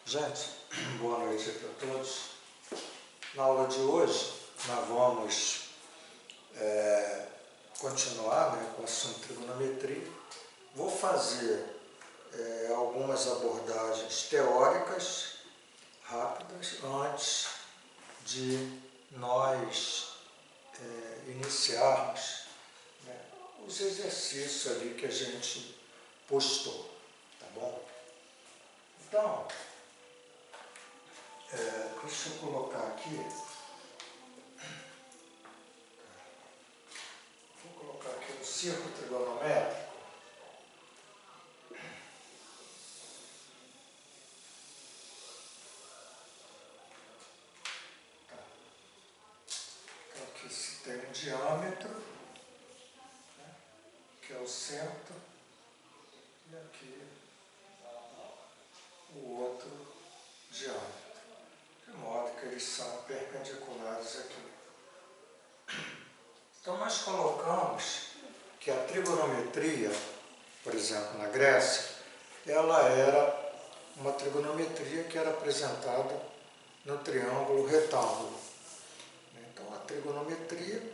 Gente, boa noite para todos. Na aula de hoje, nós vamos continuar com o assunto trigonometria. Vou fazer algumas abordagens teóricas rápidas antes de nós iniciarmos os exercícios ali que a gente postou, tá bom? Então, deixa eu colocar aqui, vou colocar aqui o círculo trigonométrico. Então aqui se tem um diâmetro, que é o centro, e aqui o outro diâmetro. De modo que eles são perpendiculares aqui. Então nós colocamos que a trigonometria, por exemplo, na Grécia, ela era uma trigonometria que era apresentada no triângulo retângulo. Então a trigonometria,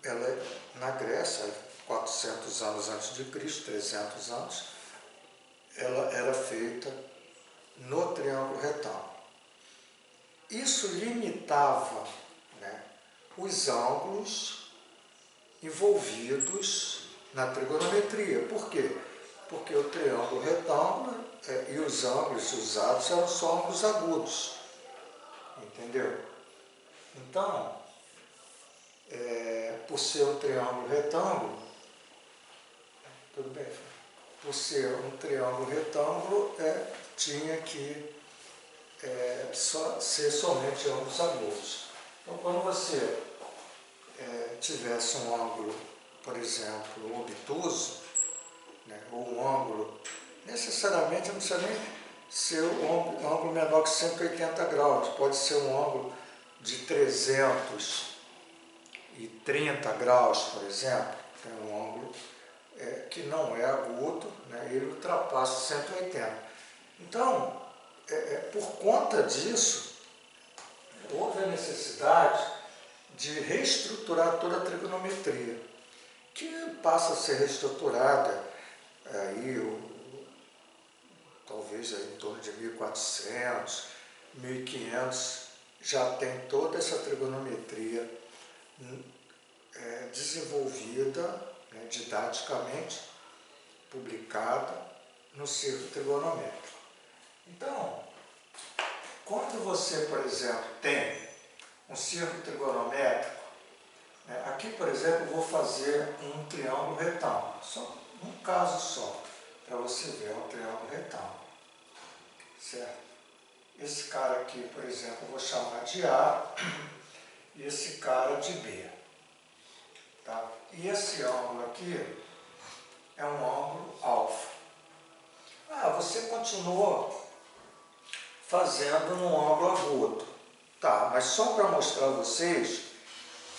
ela na Grécia, 400 anos antes de Cristo, 300 anos, ela era feita no triângulo retângulo. Isso limitava os ângulos envolvidos na trigonometria. Por quê? Porque o triângulo retângulo e os ângulos usados eram só ângulos agudos. Entendeu? Então, por ser um triângulo retângulo, tudo bem? Por ser um triângulo retângulo, tinha que ser somente ângulos agudos. Então, quando você tivesse um ângulo, por exemplo, obtuso, ou um ângulo, necessariamente não precisa nem ser um ângulo menor que 180 graus, pode ser um ângulo de 330 graus, por exemplo, que é um ângulo que não é agudo, ele ultrapassa 180. Então, por conta disso, houve a necessidade de reestruturar toda a trigonometria, que passa a ser reestruturada talvez em torno de 1400, 1500, já tem toda essa trigonometria desenvolvida, didaticamente, publicada no círculo trigonométrico. Então, quando você, por exemplo, tem um círculo trigonométrico, aqui, por exemplo, eu vou fazer um triângulo retângulo, só um caso só, para você ver um triângulo retângulo, certo? Esse cara aqui, por exemplo, eu vou chamar de A e esse cara de B, tá? E esse ângulo aqui é um ângulo alfa. Você continuou fazendo num ângulo agudo. Tá, mas só para mostrar a vocês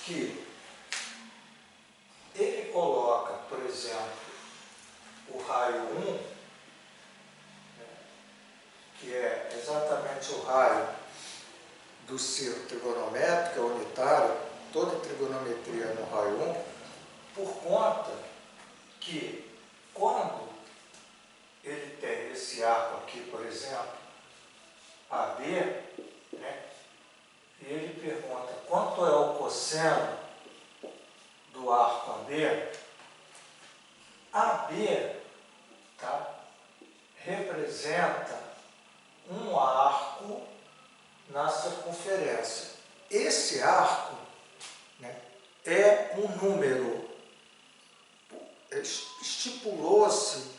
que ele coloca, por exemplo, o raio 1, que é exatamente o raio do círculo trigonométrico, unitário, toda trigonometria no raio 1, por conta que quando ele tem esse arco aqui, por exemplo, AB, e ele pergunta quanto é o cosseno do arco AB, AB representa um arco na circunferência. Esse arco é um número, estipulou-se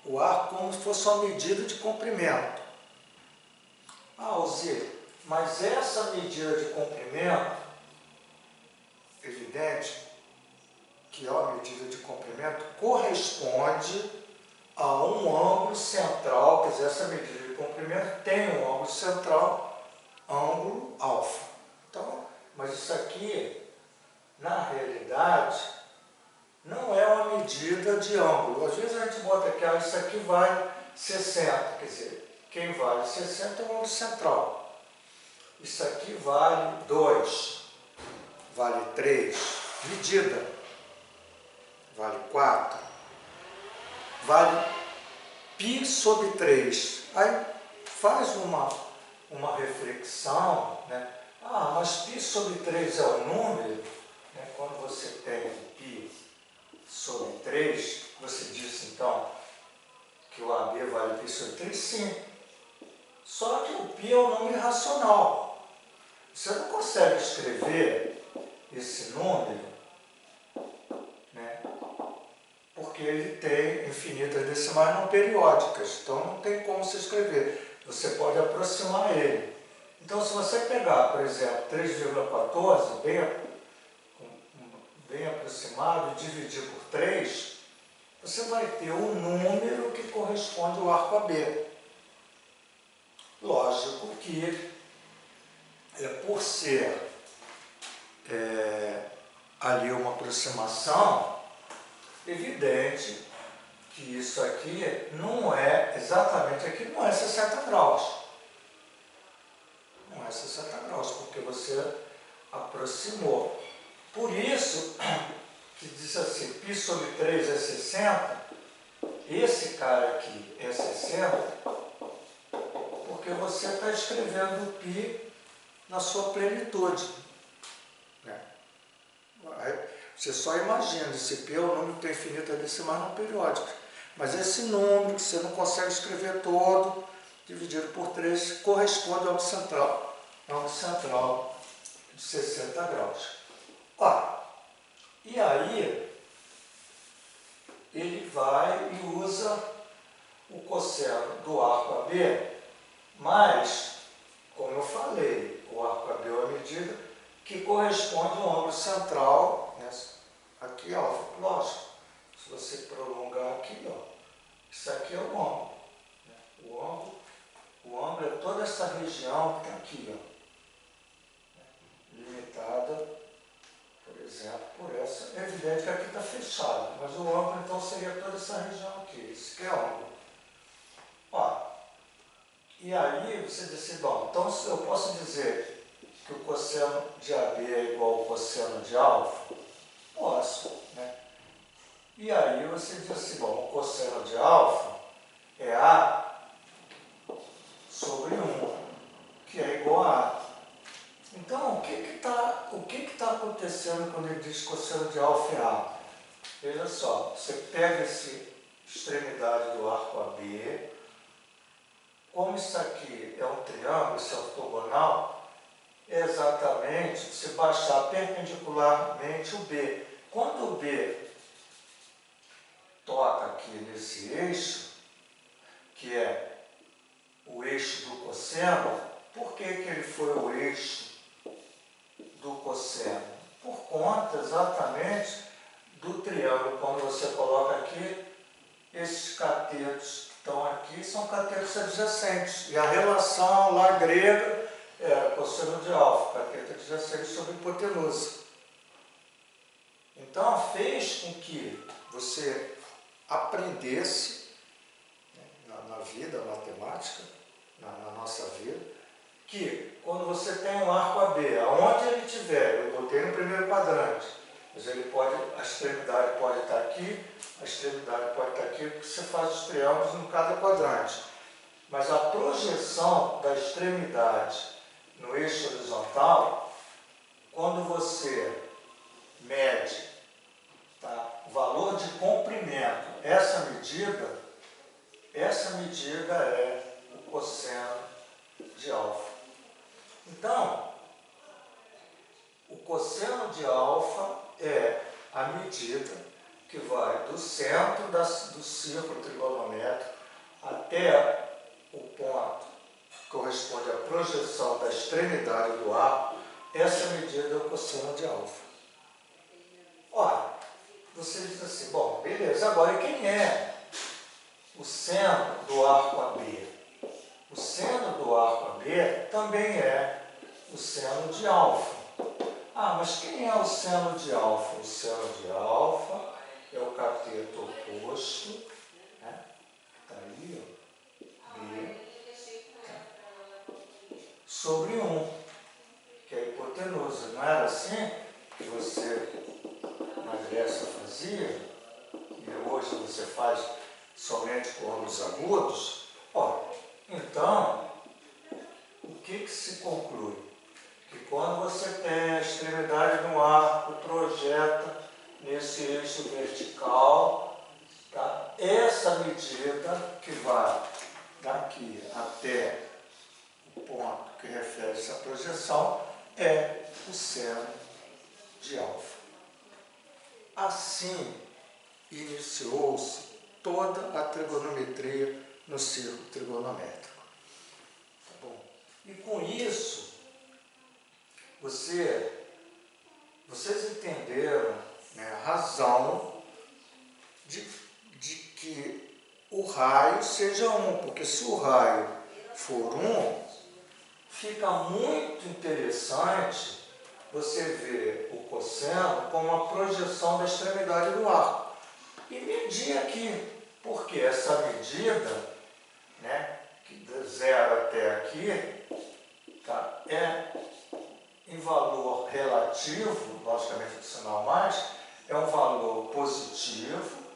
o arco como se fosse uma medida de comprimento. Alzir, mas essa medida de comprimento, evidente que é uma medida de comprimento, corresponde a um ângulo central, quer dizer, essa medida de comprimento tem um ângulo central, ângulo alfa. Então, mas isso aqui, na realidade, não é uma medida de ângulo. Às vezes a gente bota aqui, isso aqui vai 60, quer dizer, quem vale 60 é o ângulo central. Isso aqui vale 2, vale 3, medida, vale 4, vale π sobre 3. Aí faz uma reflexão, né? Ah, mas π sobre 3 é o número, né? Quando você tem π sobre 3, você diz então que o AB vale π sobre 3? Sim. Só que o π é um número irracional. Você não consegue escrever esse número, né? Porque ele tem infinitas decimais não periódicas. Então não tem como se escrever. Você pode aproximar ele. Então se você pegar, por exemplo, 3,14, bem aproximado, e dividir por 3, você vai ter um número que corresponde ao arco AB. Lógico que, por ser ali uma aproximação, evidente que isso aqui não é, exatamente aqui não é 60 graus. Não é 60 graus, porque você aproximou. Por isso, que diz assim, π sobre 3 é 60, esse cara aqui é 60, porque você está escrevendo o π na sua plenitude. Né? Você só imagina, esse π é o número que tem infinitas decimais não periódicas. Mas esse número que você não consegue escrever todo, dividido por 3, corresponde ao ângulo central de 60 graus. Ó, e aí, ele vai e usa o cosseno do arco AB, mas, como eu falei, o arco AB é uma medida que corresponde ao ângulo central, né? Aqui, ó, lógico, se você prolongar aqui, ó, isso aqui é o ângulo. Né? O ângulo é toda essa região que está aqui, ó, limitada, por exemplo, por essa. É evidente que aqui está fechado, mas o ângulo então seria toda essa região aqui, isso que é ângulo. Ó, e aí você diz assim, bom, então eu posso dizer que o cosseno de AB é igual ao cosseno de alfa? Posso, né? E aí você diz assim, bom, o cosseno de alfa é A sobre 1, que é igual a A. Então, o que está acontecendo quando ele diz cosseno de alfa é A? Veja só, você pega essa extremidade do arco AB, como isso aqui é um triângulo, isso é ortogonal, é exatamente você baixar perpendicularmente o B. Quando o B toca aqui nesse eixo, que é o eixo do cosseno, por que ele foi o eixo do cosseno? Por conta exatamente do triângulo. Quando você coloca aqui, esses catetos que estão aqui são catetos adjacentes. E a relação lá grega era cosseno de alfa, cateto adjacente sobre hipotenusa. Então fez com que você aprendesse, né, na vida matemática, na nossa vida, que quando você tem um arco AB, aonde ele estiver, eu botei no primeiro quadrante, mas ele pode, a extremidade pode estar aqui, a extremidade pode estar aqui, porque você faz os triângulos em cada quadrante. Mas a projeção da extremidade no eixo horizontal, quando você mede, tá, o valor de comprimento, essa medida é o cosseno de alfa. Então, o cosseno de alfa é a medida que vai do centro do círculo trigonométrico até o ponto que corresponde à projeção da extremidade do arco. Essa medida é o cosseno de alfa. Ora, você diz assim, bom, beleza, agora e quem é o seno do arco AB? O seno do arco AB também é o seno de alfa. Ah, mas quem é o seno de alfa? O seno de alfa é o cateto oposto, né? Está aí, ó, B, sobre 1, que é a hipotenusa. Não era assim que você na Grécia fazia, e hoje você faz somente com ângulos agudos? Ó, então, o que se conclui? Que quando você tem a extremidade do arco, projeta nesse eixo vertical, tá? Essa medida que vai daqui até o ponto que refere-se à projeção é o seno de alfa. Assim iniciou-se toda a trigonometria no círculo trigonométrico. Tá bom? E com isso, vocês entenderam, né, a razão de que o raio seja 1, porque se o raio for 1, fica muito interessante você ver o cosseno como a projeção da extremidade do arco. E medir aqui, porque essa medida, né, que de 0 até aqui, tá, é em valor relativo, logicamente o sinal mais, é um valor positivo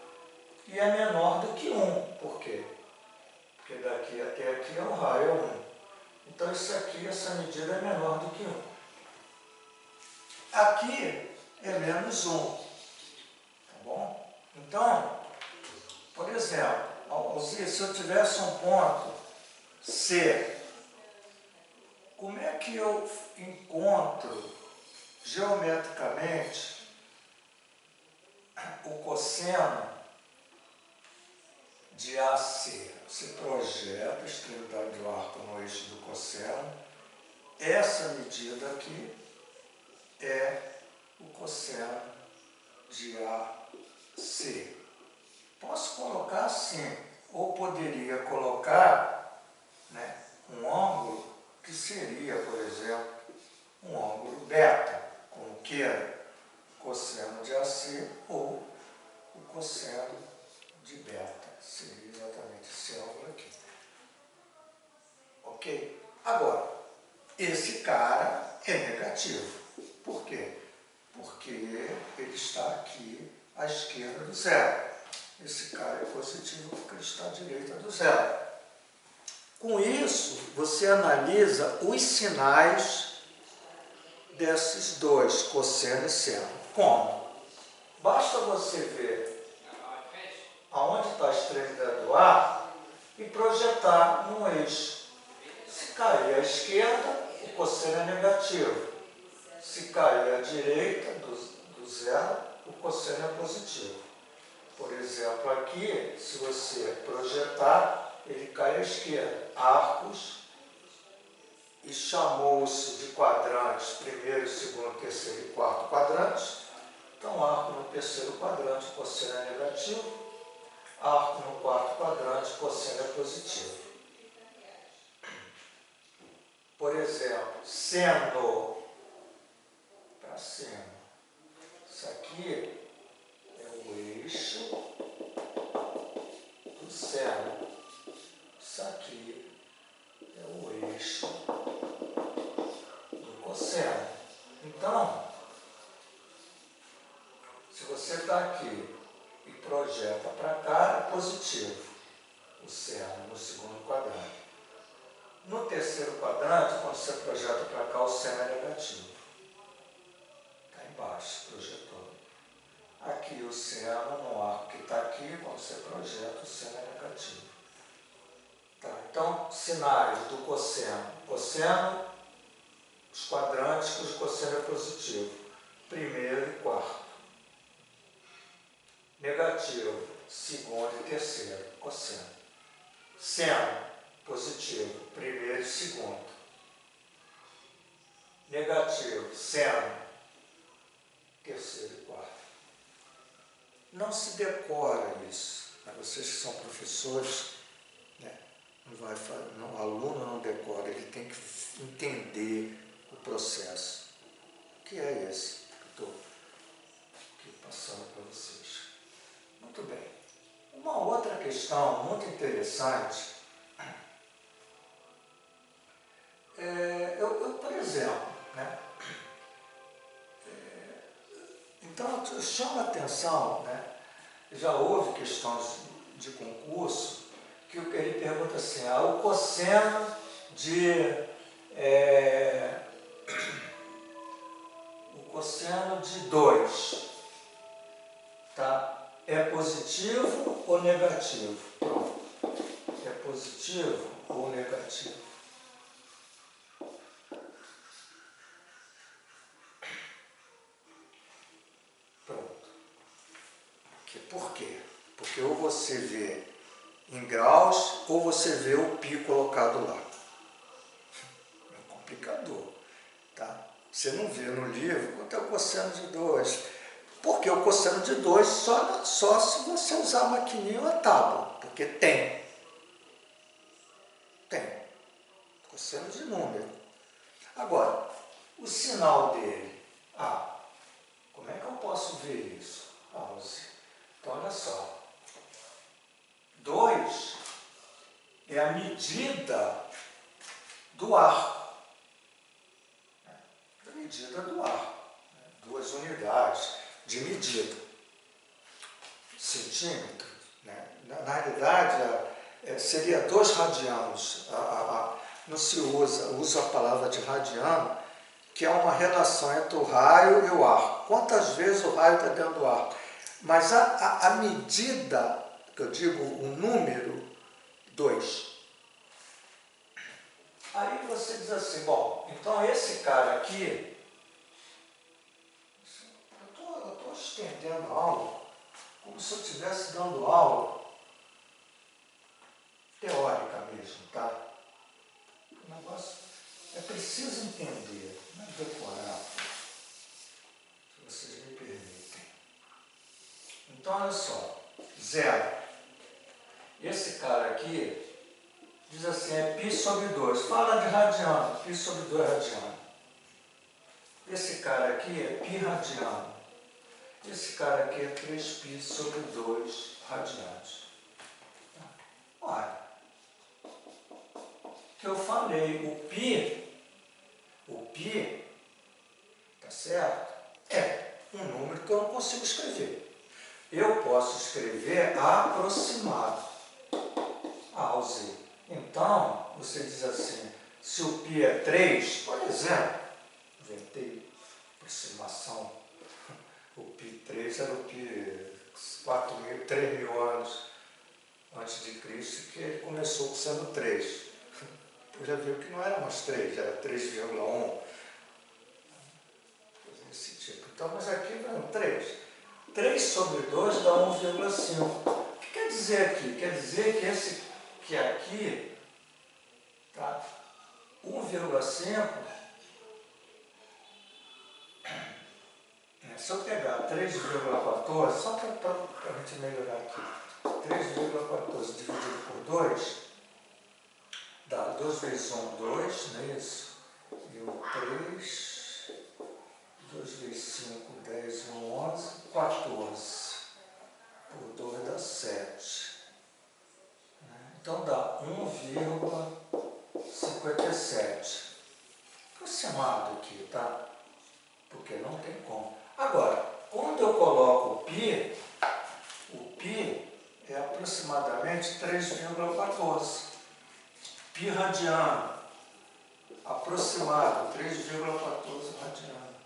e é menor do que 1. Por quê? Porque daqui até aqui o raio é 1. Então isso aqui, essa medida é menor do que 1. Aqui é menos 1. Tá bom? Então, por exemplo, se eu tivesse um ponto C, como é que eu encontro geometricamente o cosseno de AC? Você projeta a extremidade do arco no eixo do cosseno. Essa medida aqui é o cosseno de AC. Posso colocar assim, ou poderia colocar, né, um ângulo que seria, por exemplo, um ângulo beta, como queira, cosseno de AC ou o cosseno de beta. Seria exatamente esse ângulo aqui. Ok? Agora, esse cara é negativo. Por quê? Porque ele está aqui à esquerda do zero. Esse cara é positivo porque ele está à direita do zero. Com isso, você analisa os sinais desses dois, cosseno e seno. Como? Basta você ver aonde está a extremidade do arco e projetar no eixo. Se cair à esquerda, o cosseno é negativo. Se cair à direita do zero, o cosseno é positivo. Por exemplo, aqui, se você projetar, ele cai à esquerda. Arcos, e chamou-se de quadrantes, primeiro, segundo, terceiro e quarto quadrantes. Então, arco no terceiro quadrante, cosseno é negativo. Arco no quarto quadrante, cosseno é positivo. Por exemplo, seno para cima. Isso aqui é o eixo do seno. Isso aqui é o eixo do cosseno. Então, se você está aqui e projeta para cá, é positivo o seno no segundo quadrante. No terceiro quadrante, quando você projeta para cá, o seno é negativo. Está embaixo, projetou. Aqui o seno, no arco que está aqui, quando você projeta, o seno é negativo. Tá, então, sinais do cosseno. Cosseno, os quadrantes cujo cosseno é positivo. Primeiro e quarto. Negativo, segundo e terceiro, cosseno. Seno, positivo, primeiro e segundo. Negativo, seno, terceiro e quarto. Não se decora isso. Vocês que são professores, né, o aluno não decora, ele tem que entender o processo. O que é esse que eu estou aqui passando para vocês? Muito bem. Uma outra questão muito interessante é Então, chama atenção, né? Já houve questões de concurso que ele pergunta assim, o cosseno de 2, tá? É positivo ou negativo? Pronto. É positivo ou negativo? Pronto. Por quê? Porque ou você vê em graus ou você vê o π colocado lá. É um complicador, tá? Você não vê no livro quanto é o cosseno de 2. Porque o cosseno de 2 só se você usar a maquininha ou a tábua. Porque tem. Cosseno de número. Agora, o sinal dele. Como é que eu posso ver isso? Então, olha só. 2 é a medida do arco. A medida do arco. 2 unidades de medida. Centímetro. Né? Na realidade, seria 2 radianos. Não se usa a palavra de radiano, que é uma relação entre o raio e o arco. Quantas vezes o raio está dentro do arco? Mas a medida, que eu digo o número, 2. Aí você diz assim, bom, então esse cara aqui, eu estou estendendo a aula, como se eu estivesse dando aula teórica mesmo, tá? O negócio é preciso entender, não é decorar, se vocês me permitem. Então, olha só, 0. Esse cara aqui diz assim, é π sobre 2. Fala de radiano, π sobre 2 radiano. Esse cara aqui é π radiano. Esse cara aqui é 3π sobre 2 radianos. Olha, que eu falei, o π, tá certo? É um número que eu não consigo escrever. Eu posso escrever aproximado ao Z. Então, você diz assim, se o π é 3, por exemplo, inventei aproximação, o π 3 era o π 3 mil anos antes de Cristo, que ele começou sendo 3. Eu já viu que não era mais 3, era 3,1. Desse tipo. Então, mas aqui vem 3. 3 sobre 2 dá 1,5. O que quer dizer aqui? Quer dizer que aqui, tá? 1,5, se eu pegar 3,14, só para a gente melhorar aqui, 3,14 dividido por 2, dá 2 vezes 1, 2, não é isso? E 3, 2 vezes 5, 10, 11, 14. Por 2 dá 7. Então dá 1,57. Aproximado aqui, tá? Porque não tem como. Agora, quando eu coloco o π é aproximadamente 3,14. π radiano, aproximado, 3,14 radiano.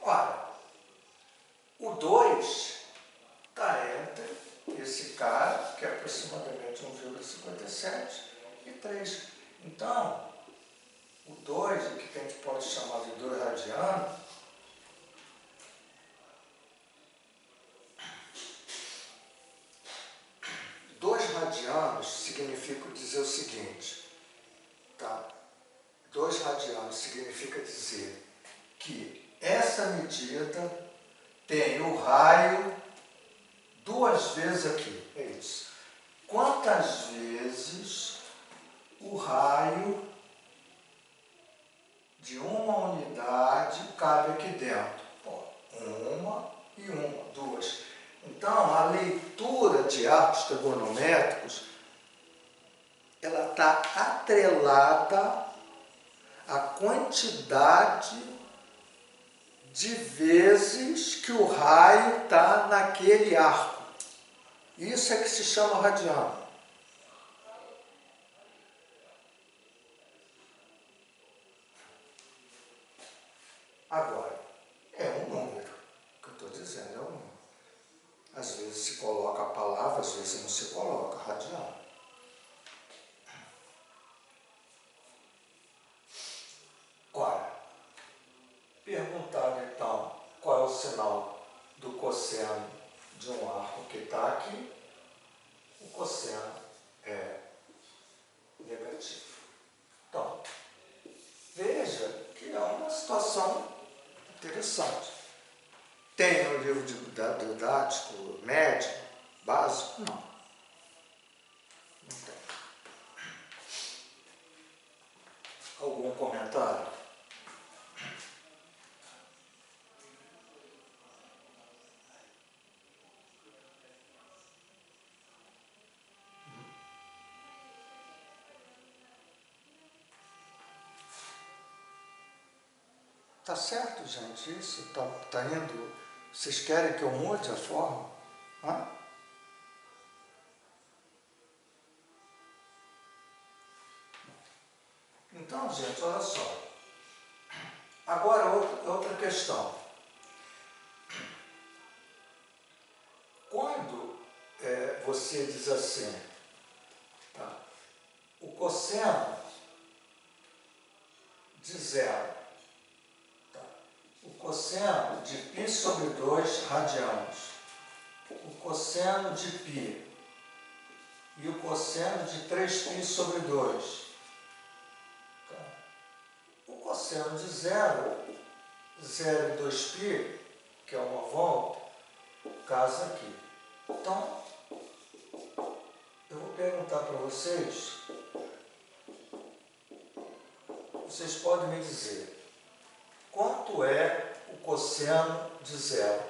Olha, o 2 está entre esse cara, que é aproximadamente 1,57, e 3. Então, o 2, o que a gente pode chamar de 2 radiano, significa dizer o seguinte, tá? 2 radianos significa dizer que essa medida tem o raio 2 vezes aqui, é isso. Quantas vezes o raio de uma unidade cabe aqui dentro? Uma e uma, 2. Então, a leitura de arcos trigonométricos, ela está atrelada à quantidade de vezes que o raio está naquele arco. Isso é que se chama radiano. Agora, é um número, o que eu estou dizendo é um número. Às vezes se coloca a palavra, às vezes não se coloca, radiano. Ora, perguntado então qual é o sinal do cosseno de um arco que está aqui, o cosseno é negativo. Então, veja que é uma situação interessante. Tem no livro didático médio, básico? Não. Não tem. Algum comentário? Tá certo, gente? Isso tá indo. Vocês querem que eu mude a forma? Hã? Então, gente, olha só. Agora, outra questão. Quando você diz assim, tá? O cosseno de zero, tá? O cosseno de π sobre 2 radianos, o cosseno de π e o cosseno de 3π sobre 2. Tá? O cosseno de 0 e 2π, que é uma volta, casa aqui. Então, eu vou perguntar para vocês, vocês podem me dizer quanto é o cosseno de 0?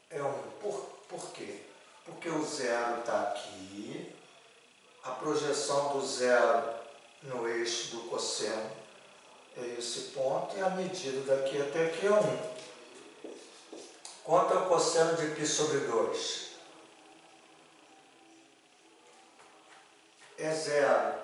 É 1. Por quê? Porque o 0 está aqui, a projeção do 0 no eixo do cosseno é esse ponto, e a medida daqui até aqui é 1. Quanto é o cosseno de π sobre 2? É 0.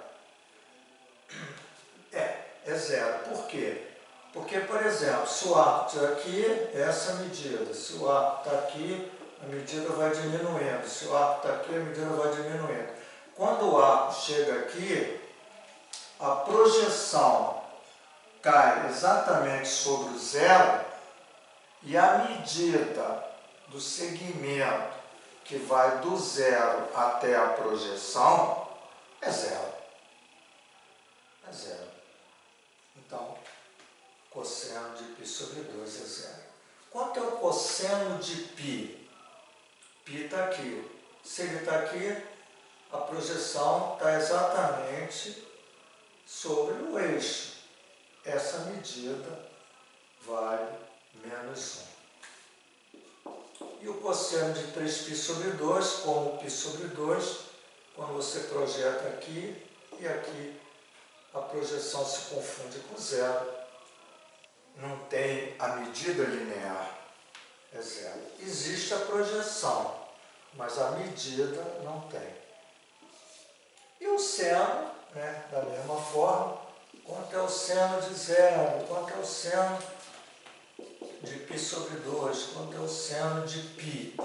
É 0. Por quê? Porque, por exemplo, se o arco está aqui, é essa medida. Se o arco está aqui, a medida vai diminuindo. Se o arco está aqui, a medida vai diminuindo. Quando o arco chega aqui, a projeção cai exatamente sobre o 0 e a medida do segmento que vai do 0 até a projeção é 0. É 0. Então, cosseno de π sobre 2 é 0. Quanto é o cosseno de π? Π está aqui. Se ele está aqui, a projeção está exatamente sobre o eixo. Essa medida vale menos 1. E o cosseno de 3π sobre 2, como π sobre 2, quando você projeta aqui e aqui, a projeção se confunde com 0. Não tem a medida linear, é 0. Existe a projeção, mas a medida não tem. E o seno, né, da mesma forma, quanto é o seno de 0, quanto é o seno de π sobre 2, quanto é o seno de π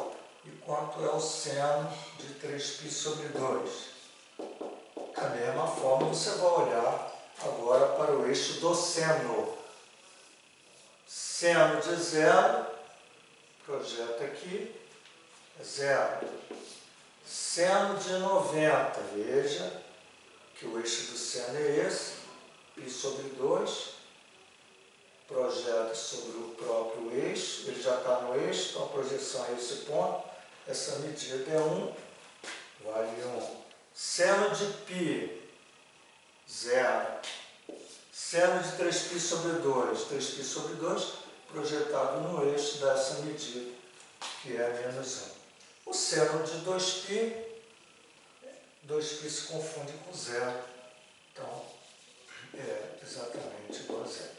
e quanto é o seno de 3π sobre 2. Da mesma forma, você vai olhar agora para o eixo do seno. Seno de 0, projeta aqui, é 0. Seno de 90, veja que o eixo do seno é esse, π sobre 2, projeta sobre o próprio eixo, ele já está no eixo, então a projeção é esse ponto, essa medida é 1, vale 1. Seno de π, 0. Seno de 3π sobre 2, 3π sobre 2, projetado no eixo dessa medida, que é menos 1. O seno de 2π, 2π se confunde com 0, então é exatamente igual a 0.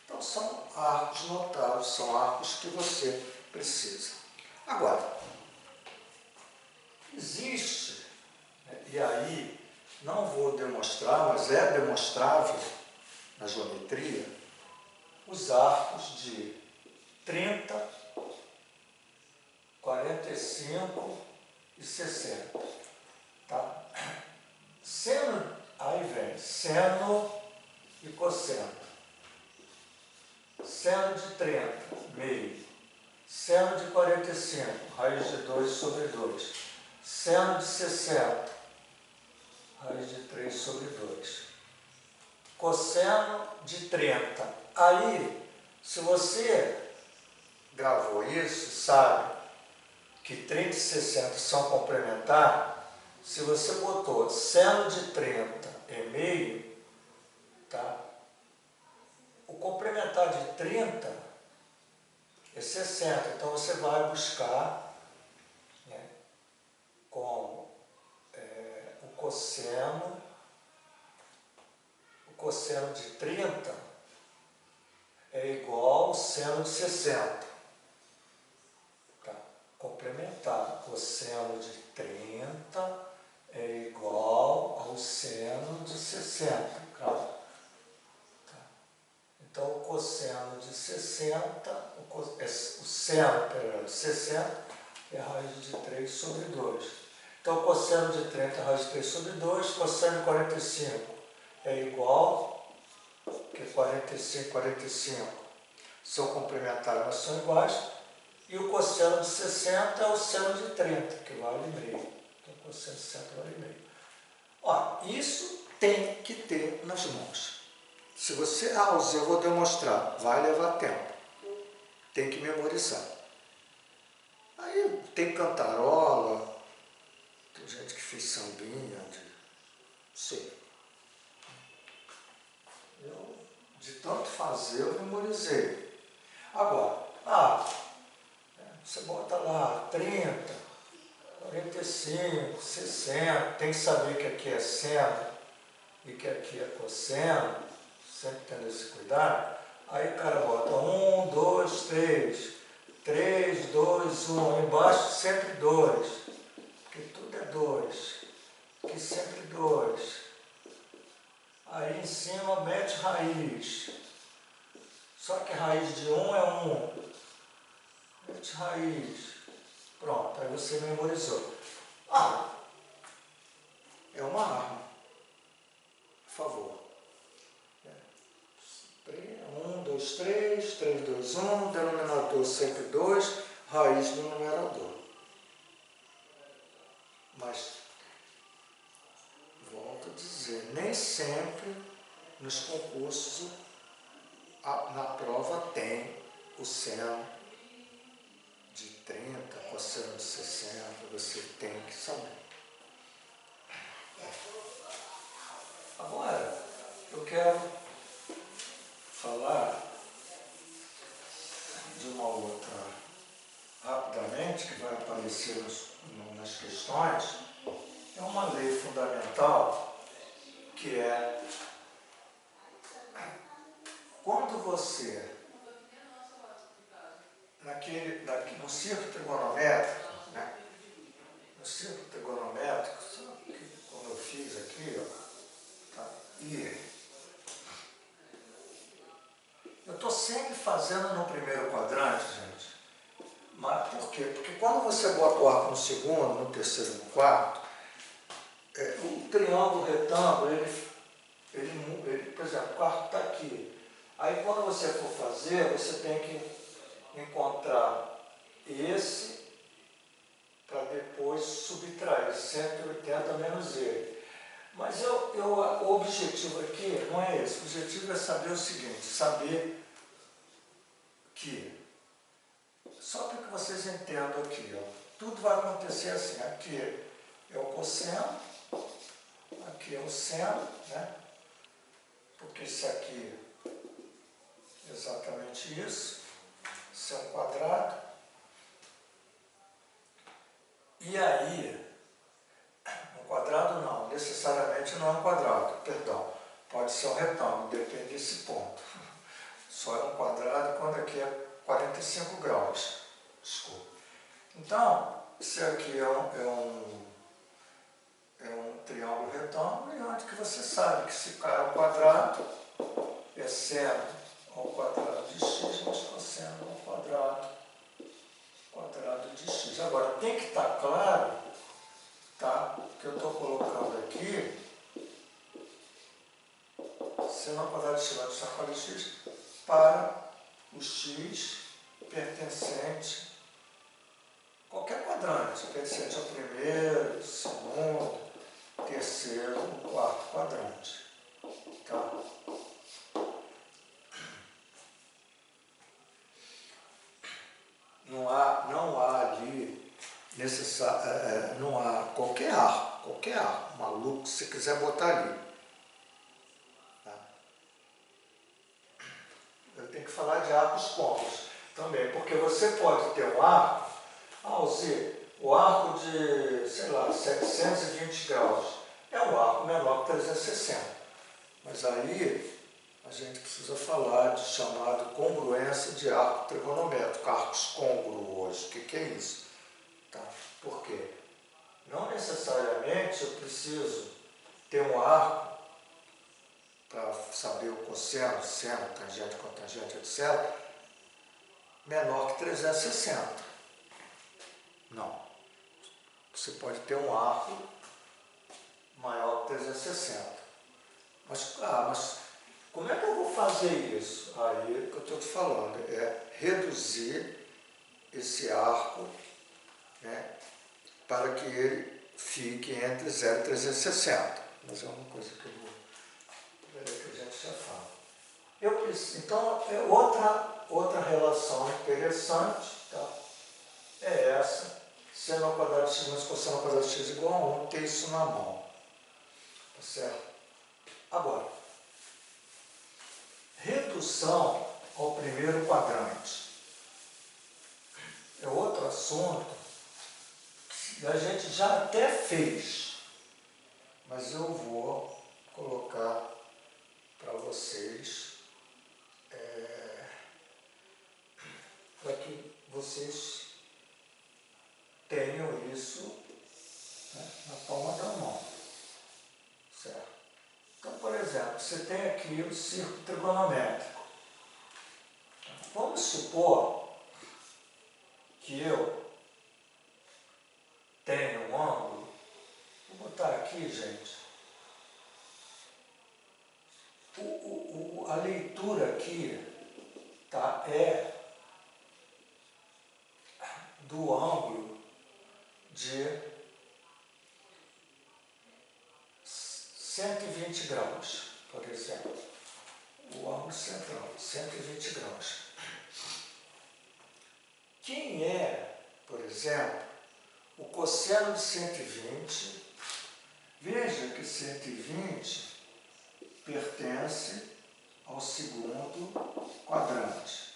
Então são arcos notáveis, são arcos que você precisa. Agora, existe, né, e aí não vou demonstrar, mas é demonstrável na geometria, os arcos de 30, 45 e 60. Tá? Seno, aí vem seno e cosseno. Seno de 30, meio. Seno de 45, raiz de 2 sobre 2. Seno de 60, raiz de 3 sobre 2. Cosseno de 30. Aí, se você gravou isso, sabe que 30 e 60 são complementares, se você botou seno de 30 é meio, tá? O complementar de 30 é 60. Então você vai buscar, né, como o cosseno de 30 é igual ao seno de 60. Tá? Complementar, cosseno de 30 é igual ao seno de 60, claro. Tá? Então, o cosseno de 60, o seno de 60 é a raiz de 3 sobre 2. Então, o cosseno de 30 é a raiz de 3 sobre 2, cosseno de 45 é igual, que 45 e 45 são complementares, mas são iguais, e o cosseno de 60 é o seno de 30, que vale meio. Então, o cosseno de 60 vale meio. Ó, isso tem que ter nas mãos. Se você, eu vou demonstrar, vai levar tempo. Tem que memorizar. Aí tem cantarola, tem gente que fez sambinha, sei. Eu, de tanto fazer, eu memorizei. Agora, você bota lá 30, 45, 60, tem que saber que aqui é seno e que aqui é cosseno, sempre tendo esse cuidado. Aí o cara bota 1, 2, 3, 3, 2, 1, embaixo sempre 2, porque tudo é 2, aqui sempre 2. Aí em cima mete raiz, só que raiz de 1 é 1, mete raiz, pronto, aí você memorizou. É uma arma, por favor. 1, 2, 3, 3, 2, 1, denominador sempre 2, raiz no numerador. Mas, volto a dizer, nem sempre nos concursos, na prova tem o seno de 30, cosseno de 60, você tem que saber. Agora, eu quero falar de uma outra, rapidamente, que vai aparecer nas questões. É uma lei fundamental, que é quando você, no círculo trigonométrico, né? No círculo trigonométrico, como eu fiz aqui, ó, tá? E eu estou sempre fazendo no primeiro quadrante, gente. Mas por quê? Porque quando você bota o arco no segundo, no terceiro e no quarto, o triângulo retângulo, ele, por exemplo, o quarto está aqui. Aí quando você for fazer, você tem que encontrar esse para depois subtrair 180 menos ele. Mas o objetivo aqui não é esse. O objetivo é saber o seguinte, saber que, só para que vocês entendam aqui, ó, tudo vai acontecer assim, aqui é o cosseno, aqui é o seno, né? Porque isso aqui é exatamente isso, isso é um quadrado. E aí, um quadrado não, necessariamente não é um quadrado, perdão, pode ser um retângulo, depende desse ponto. só é um quadrado quando aqui é 45 graus. Desculpa. Então, isso aqui é um triângulo retângulo, e onde que você sabe que se cai ao quadrado é seno ao quadrado de x mais cosseno ao quadrado de x. Agora, tem que estar claro, tá, que eu estou colocando aqui seno ao quadrado de x mais cosseno ao quadrado de x para o x pertencente a qualquer quadrante, pertencente ao primeiro, segundo, terceiro, quarto quadrante. Tá? Não há ali não há qualquer arco maluco que você quiser botar ali. Tá? Eu tenho que falar de arcos côncavos também, porque você pode ter um arco, o arco de, sei lá, 720 graus é um arco menor que 360. Mas aí a gente precisa falar de chamado congruência de arco trigonométrico, arcos congruos. O que é isso? Tá? Por quê? Não necessariamente eu preciso ter um arco para saber o cosseno, seno, tangente, cotangente, etc., menor que 360. Não. Você pode ter um arco maior que 360. Mas como é que eu vou fazer isso? Aí é que eu estou te falando, é reduzir esse arco, né, para que ele fique entre 0 e 360. Mas é uma coisa que que a gente já fala. Então, outra relação interessante, tá, é essa, seno ao quadrado de x mais cosseno ao quadrado de x igual a 1, ter isso na mão. Tá certo? Agora, redução ao primeiro quadrante é outro assunto que a gente já até fez, mas eu vou colocar para vocês, para que vocês tenham isso, né, na palma da mão. Certo? Então, por exemplo, você tem aqui o círculo trigonométrico. Vamos supor que eu tenho um ângulo. Vou botar aqui, gente. A leitura aqui, tá, é do ângulo de 120 graus, por exemplo. O ângulo central, 120 graus. Quem é, por exemplo, o cosseno de 120? Veja que 120 pertence ao segundo quadrante.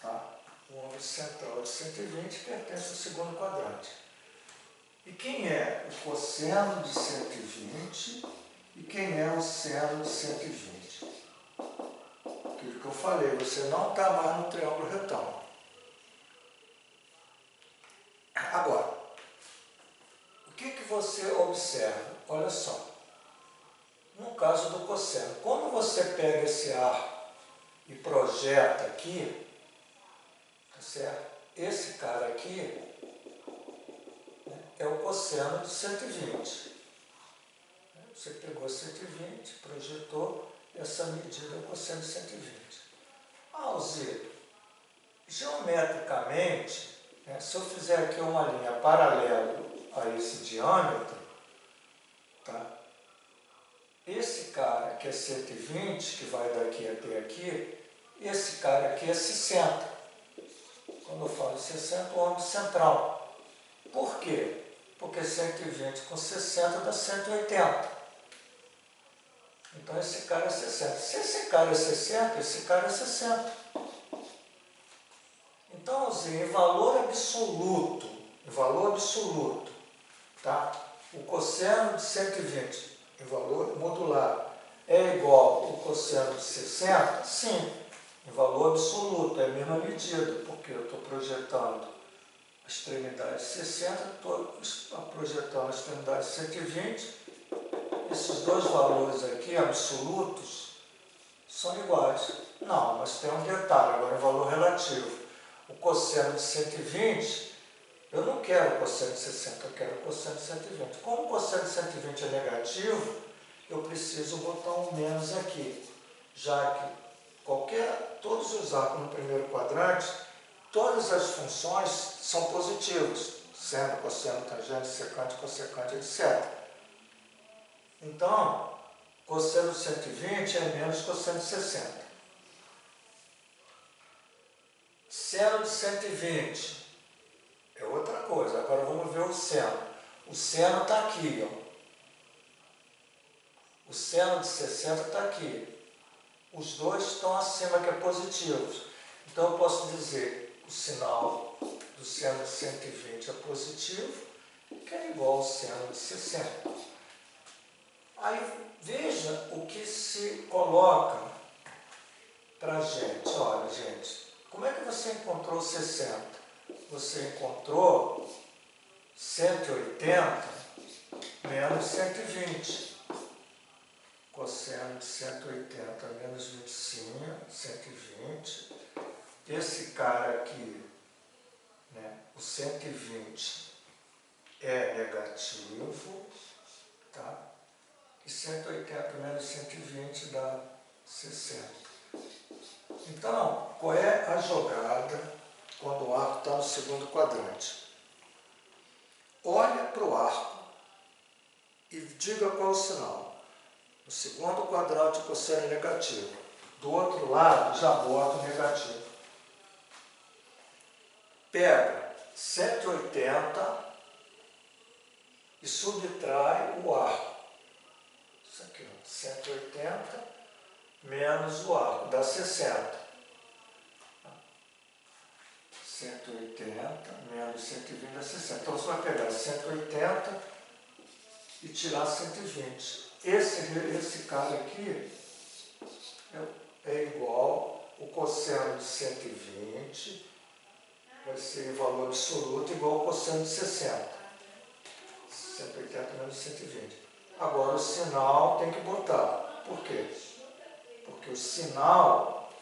Tá? O ângulo central de 120 pertence ao segundo quadrante. E quem é o cosseno de 120 e quem é o seno de 120? Aquilo que eu falei, você não está mais no triângulo retângulo. Agora, o que você observa? Olha só. No caso do cosseno, quando você pega esse arco e projeta aqui, tá certo? Esse cara aqui é o cosseno de 120. Você pegou 120, projetou, essa medida é o cosseno de 120. Alzira, geometricamente, né, se eu fizer aqui uma linha paralela a esse diâmetro, tá? Esse cara que é 120, que vai daqui até aqui, esse cara aqui é 60. Quando eu falo 60, o ângulo central. Por quê? Porque 120 com 60 dá 180. Então esse cara é 60. Se esse cara é 60, esse cara é 60. Então, assim, em valor absoluto, tá? O cosseno de 120, em valor modular, é igual ao cosseno de 60? Sim, em valor absoluto, é a mesma medida, porque eu estou projetando a extremidade de 60, estou projetando a extremidade de 120, esses dois valores aqui, absolutos, são iguais. Não, mas tem um detalhe, agora em valor relativo. O cosseno de 120, eu não quero o cosseno de 60, eu quero o cosseno de 120. Como o cosseno de 120 é negativo, eu preciso botar um menos aqui, já que todos os arcos no primeiro quadrante, todas as funções são positivas, seno, cosseno, tangente, secante, cossecante, etc. Então, cosseno de 120 é menos cosseno de 60. Seno de 120 é outra coisa. Agora vamos ver o seno. O seno está aqui, ó. O seno de 60 está aqui. Os dois estão acima, que é positivos. Então eu posso dizer que o sinal do seno de 120 é positivo, que é igual ao seno de 60. Aí veja o que se coloca para a gente. Olha, gente, como é que você encontrou 60? Você encontrou 180 menos 120. Cosseno de 180 menos 25, 120. Esse cara aqui, né, o 120 é negativo, tá? E 180 menos 120 dá 60. Então, qual é a jogada quando o arco está no segundo quadrante? Olha para o arco e diga qual é o sinal. No segundo quadrante, o cosseno é negativo. Do outro lado, já bota o negativo. Pega 180 e subtrai o arco. Isso aqui, ó, 180 menos o arco, dá 60. 180 menos 120 dá 60. Então você vai pegar 180 e tirar 120. Esse cara aqui é igual o cosseno de 120, vai ser em valor absoluto igual ao cosseno de 60. 180 menos 120. Agora o sinal tem que botar. Por quê? Porque o sinal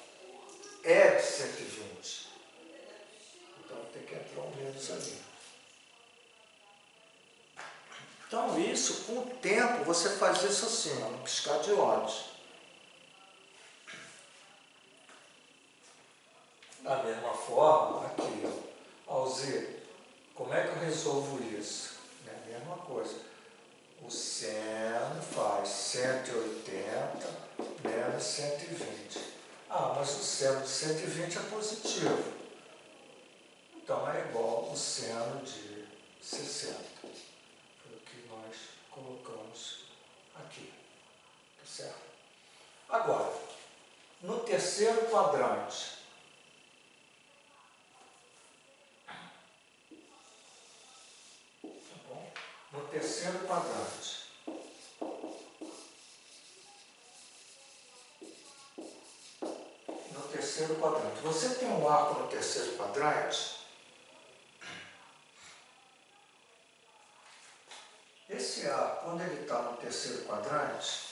é de 120. Então tem que entrar um menos ali. Então isso, com o tempo, você faz isso assim, ó, no piscar de olhos. Da mesma forma, aqui, ó, ao Z, como é que eu resolvo isso? É a mesma coisa. O seno faz 180 menos 120. Ah, mas o seno de 120 é positivo. Então é igual ao seno de 60. Foi o que nós colocamos aqui. Tá certo? Agora, no terceiro quadrante, no terceiro quadrante, você tem um arco no terceiro quadrante, esse arco, quando ele está no terceiro quadrante,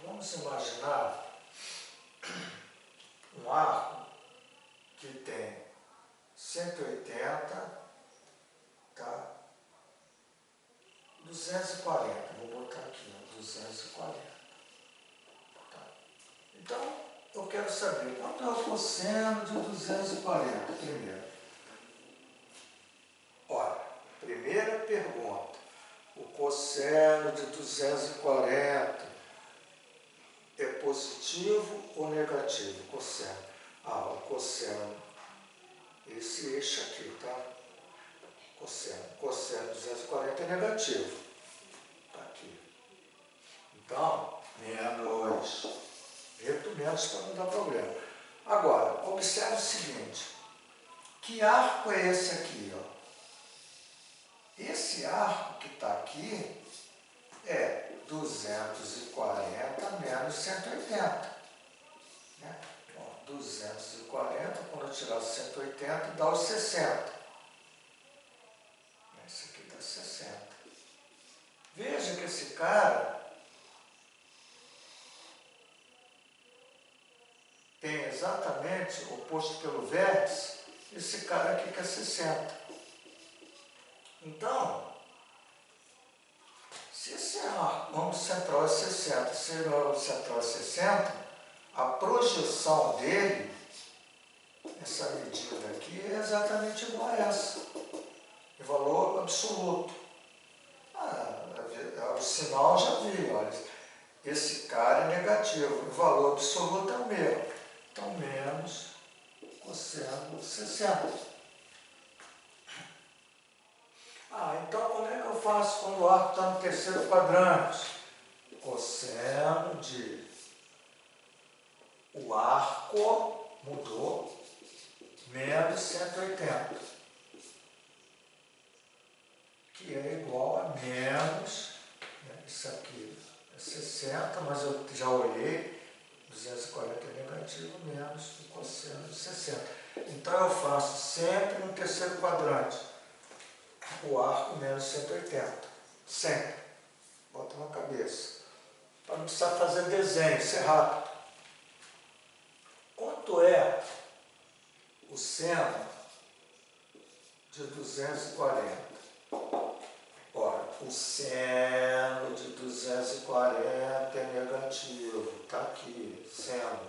vamos imaginar um arco que tem 180, tá? 240, vou botar aqui, ó, 240. Tá? Então, eu quero saber quanto é o cosseno de 240 primeiro. Olha, primeira pergunta, o cosseno de 240 é positivo ou negativo? Cosseno. Ah, o cosseno, esse eixo aqui, tá? Cosseno de 240 é negativo. Tá aqui. Então, menos. Menos para não dar problema. Agora, observe o seguinte, que arco é esse aqui, ó? Esse arco que está aqui é 240 menos 180. Né? Bom, 240, quando eu tirar 180, dá os 60. Esse aqui dá 60. Veja que esse cara tem exatamente, oposto pelo vértice, esse cara aqui que é 60. Então, se esse ângulo central é 60, se o ângulo central é 60, a projeção dele, essa medida aqui, é exatamente igual a essa, em valor absoluto. O sinal já vi, olha, esse cara é negativo, o valor absoluto é o mesmo. Então, menos cosseno de 60. Então como é que eu faço quando o arco está no terceiro quadrante? Cosseno de... O arco mudou, menos 180. Que é igual a menos, né, isso aqui é 60, mas eu já olhei, 240 é negativo, menos o cosseno de 60. Então eu faço sempre no terceiro quadrante. O arco menos 180. Sempre. Bota na cabeça. Para não precisar fazer desenho, isso é rápido. Quanto é o seno de 240? Ora, o seno de 240 é negativo. Está aqui, seno.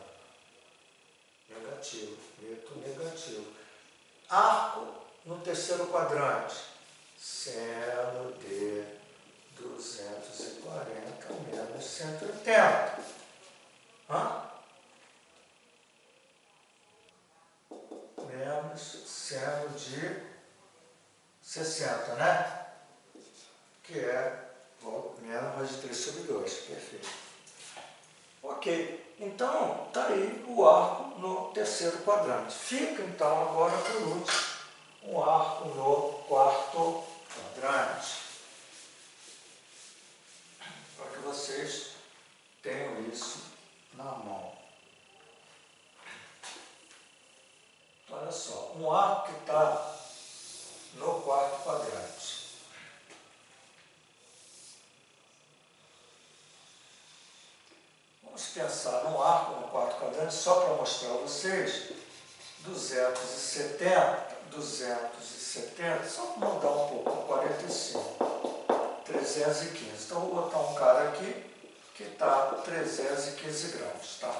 Negativo. Meto negativo. Arco no terceiro quadrante. Seno de 240 menos 180. Menos seno de 60, né? Que é menos raiz de 3 sobre 2. Perfeito. Ok. Então, está aí o arco no terceiro quadrante. Fica, então, agora por último, um arco no quarto quadrante. Para que vocês tenham isso na mão. Olha só, um arco que está no quarto quadrante. Vamos pensar num arco no quarto quadrante, só para mostrar a vocês, 270, só mudar um pouco, 45, 315. Então, vou botar um cara aqui que está a 315 graus, tá?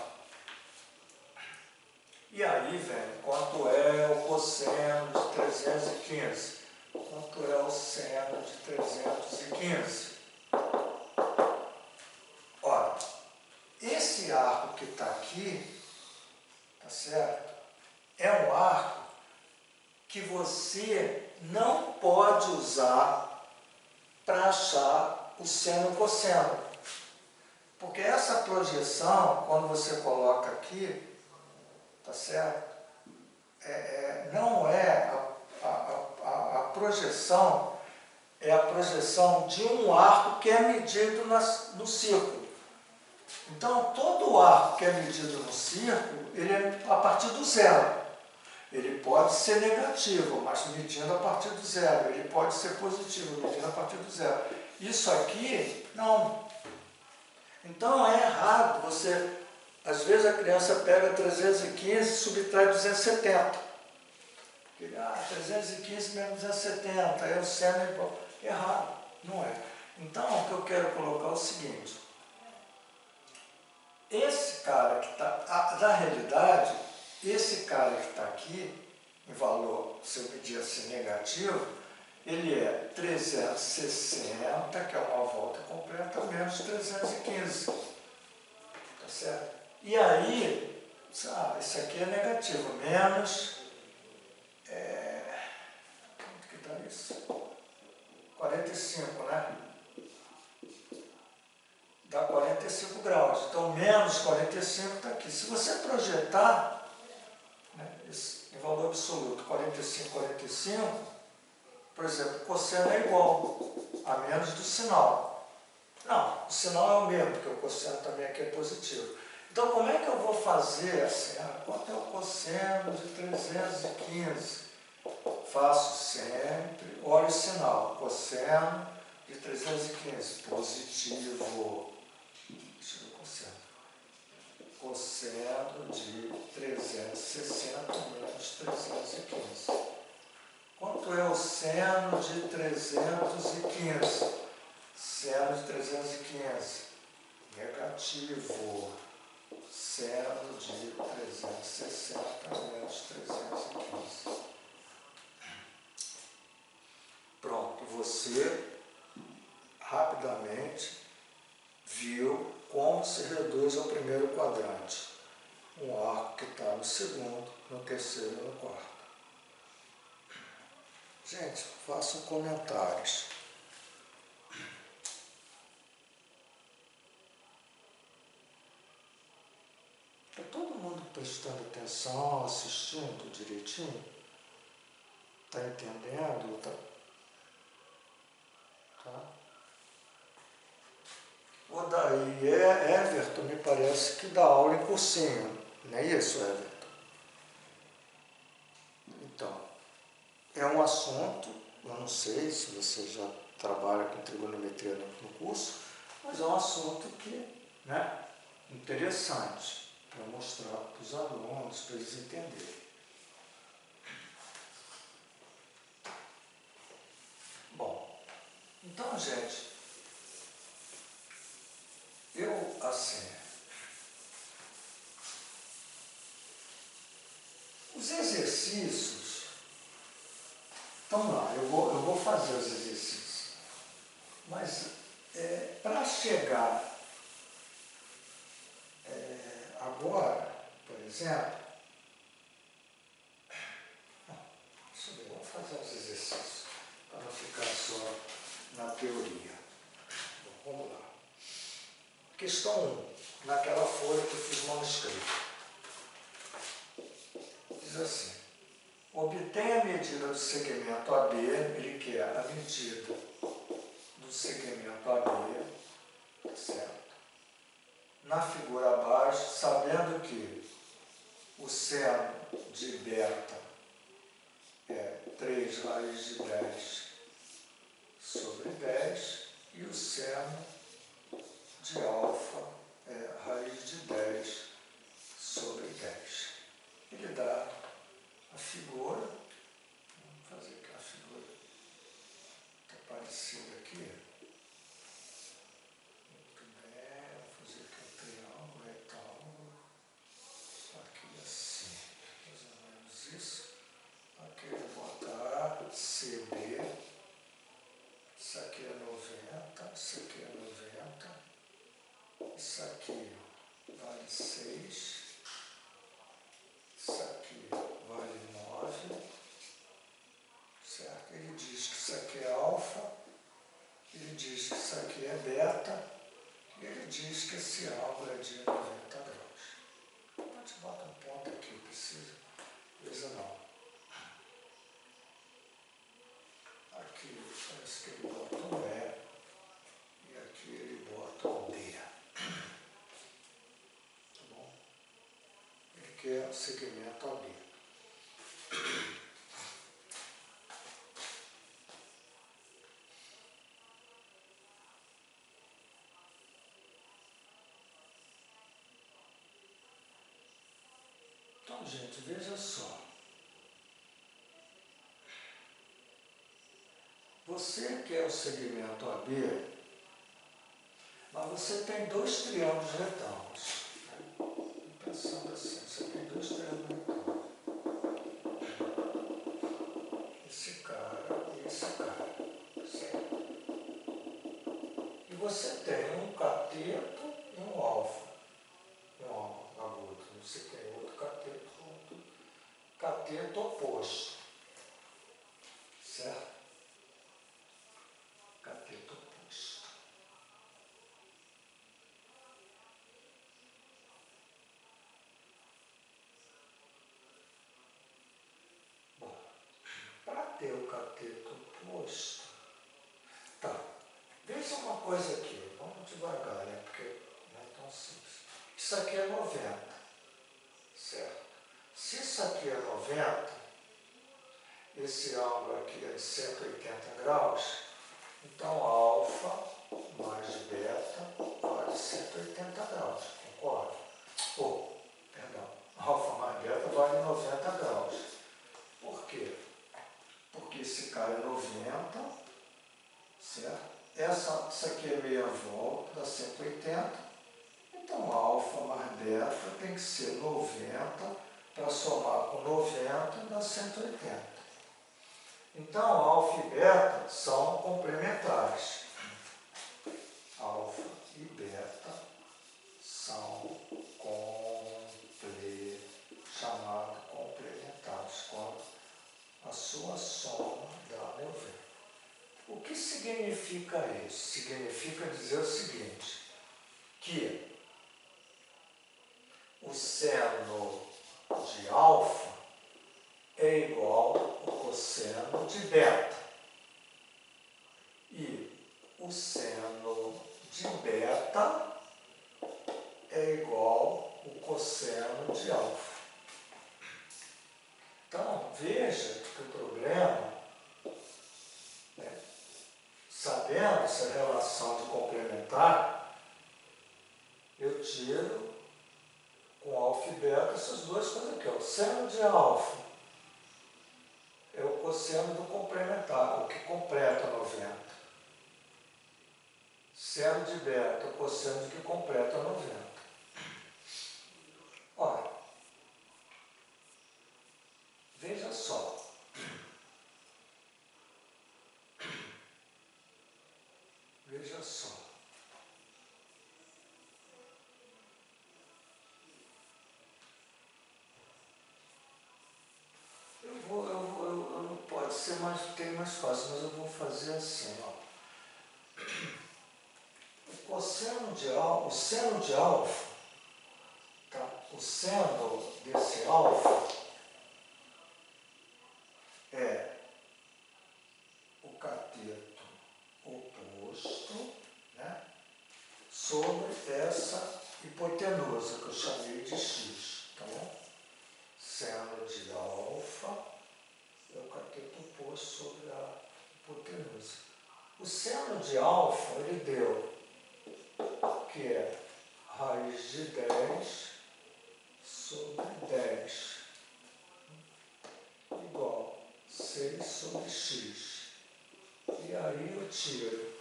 E aí, velho, quanto é o cosseno de 315? Quanto é o seno de 315? Olha, esse arco que está aqui, tá certo? É um arco que você não pode usar para achar o seno e o cosseno. Porque essa projeção, quando você coloca aqui, tá certo? Não é a projeção, é a projeção de um arco que é medido no círculo. Então, todo arco que é medido no círculo, ele é a partir do zero. Ele pode ser negativo, mas medindo a partir do zero. Ele pode ser positivo, medindo a partir do zero. Isso aqui, não. Então, é errado você... Às vezes a criança pega 315 e subtrai 270. 315 menos 270, aí o seno é igual. Errado, não é. Então, o que eu quero colocar é o seguinte. Esse cara que está... Na realidade, esse cara que está aqui, em valor, se eu medir assim negativo, ele é 360, que é uma volta completa, menos 315. Tá certo? E aí, isso aqui é negativo, menos, quanto que dá isso? 45, né? Dá 45 graus. Então, menos 45 está aqui. Se você projetar, né? Em valor absoluto, 45, 45, por exemplo, o cosseno é igual a menos do sinal. Não, o sinal é o mesmo, porque o cosseno também aqui é positivo. Então, como é que eu vou fazer assim? Quanto é o cosseno de 315? Faço sempre, olha o sinal, cosseno de 315, positivo. Deixa eu ver o cosseno. Cosseno de 360 menos 315. Quanto é o seno de 315? Seno de 315, negativo. Seno de 360 menos 315. Pronto, você rapidamente viu como se reduz ao primeiro quadrante. Um arco que está no segundo, no terceiro e no quarto. Gente, façam comentários. Está todo mundo prestando atenção, assistindo direitinho? Está entendendo? Tá? O daí Everton me parece que dá aula em cursinho. Não é isso, Everton? Então, é um assunto, eu não sei se você já trabalha com trigonometria no curso, mas é um assunto que, né, interessante para mostrar para os alunos, para eles entenderem. Bom, então, gente, eu, assim, os exercícios, então lá, eu vou fazer os exercícios, mas para chegar agora, por exemplo, deixa eu ver, vamos fazer os exercícios, para não ficar só na teoria. Bom, vamos lá. Questão 1, naquela folha que eu fiz manuscrito. Diz assim: obtenha a medida do segmento AB, ele quer a medida do segmento AB, certo? Na figura abaixo, sabendo que o seno de beta é 3 raiz de 10 sobre 10 e o seno de alfa é raiz de 10 sobre 10. Ele dá a figura, vamos fazer aqui a figura que está parecida aqui. Muito bem, vou fazer aqui um triângulo, retângulo, aqui assim, mais ou menos isso. Aqui eu vou botar CB, isso aqui é 90, isso aqui é 90, isso aqui vale 6, isso aqui vale 9, certo? Ele diz que isso aqui é alfa, ele diz que isso aqui é beta, e ele diz que esse ângulo é de 90 graus. A gente bota um ponto aqui, precisa, coisa não. Aqui parece que ele bota um E, e aqui ele bota um D. Tá bom? Ele quer o segmento AB. Então, gente, veja só. Você quer o segmento AB, mas você tem dois triângulos retângulos. Pensando assim, você tem dois triângulos retângulos. Esse cara e esse cara. Certo? E você tem um cateto e um alfa. Um ângulo agudo. Você tem outro cateto oposto. Certo? Cateto oposto. cateto oposto. Tá, veja uma coisa aqui, vamos devagar, né? Porque não é tão simples. Isso aqui é 90, certo? Se isso aqui é 90, esse ângulo aqui é de 180 graus, então alfa mais beta vale 180 graus, concorda? Perdão, alfa mais beta vale 90 graus. Por quê? Porque esse cara é 90, certo? Isso aqui é meia volta, dá 180. Então alfa mais beta tem que ser 90 para somar com 90 dá 180. Então alfa e beta são complementares. Alfa e beta são chamados complementares, quando a sua soma dá 90. O que significa isso? Significa dizer o seguinte, que o seno de alfa é igual ao cosseno de beta. E o seno de beta é igual ao cosseno de alfa. Então, veja que o problema, sabendo essa relação de complementar, eu tiro com alfa e beta essas duas coisas aqui. O seno de alfa é o cosseno do complementar, o que completa 90. Seno de beta é o cosseno que completa 90. Ora, veja só. Veja só. Pode ser tem mais fácil, mas eu vou fazer assim, ó. O seno de alfa, tá? O seno desse alfa é o cateto oposto, né, sobre essa hipotenusa que eu chamei de x, tá bom? Seno de alfa é o cateto oposto sobre a hipotenusa. O seno de alfa, ele deu, que é raiz de 10 sobre 10, igual 6 sobre x. E aí eu tiro.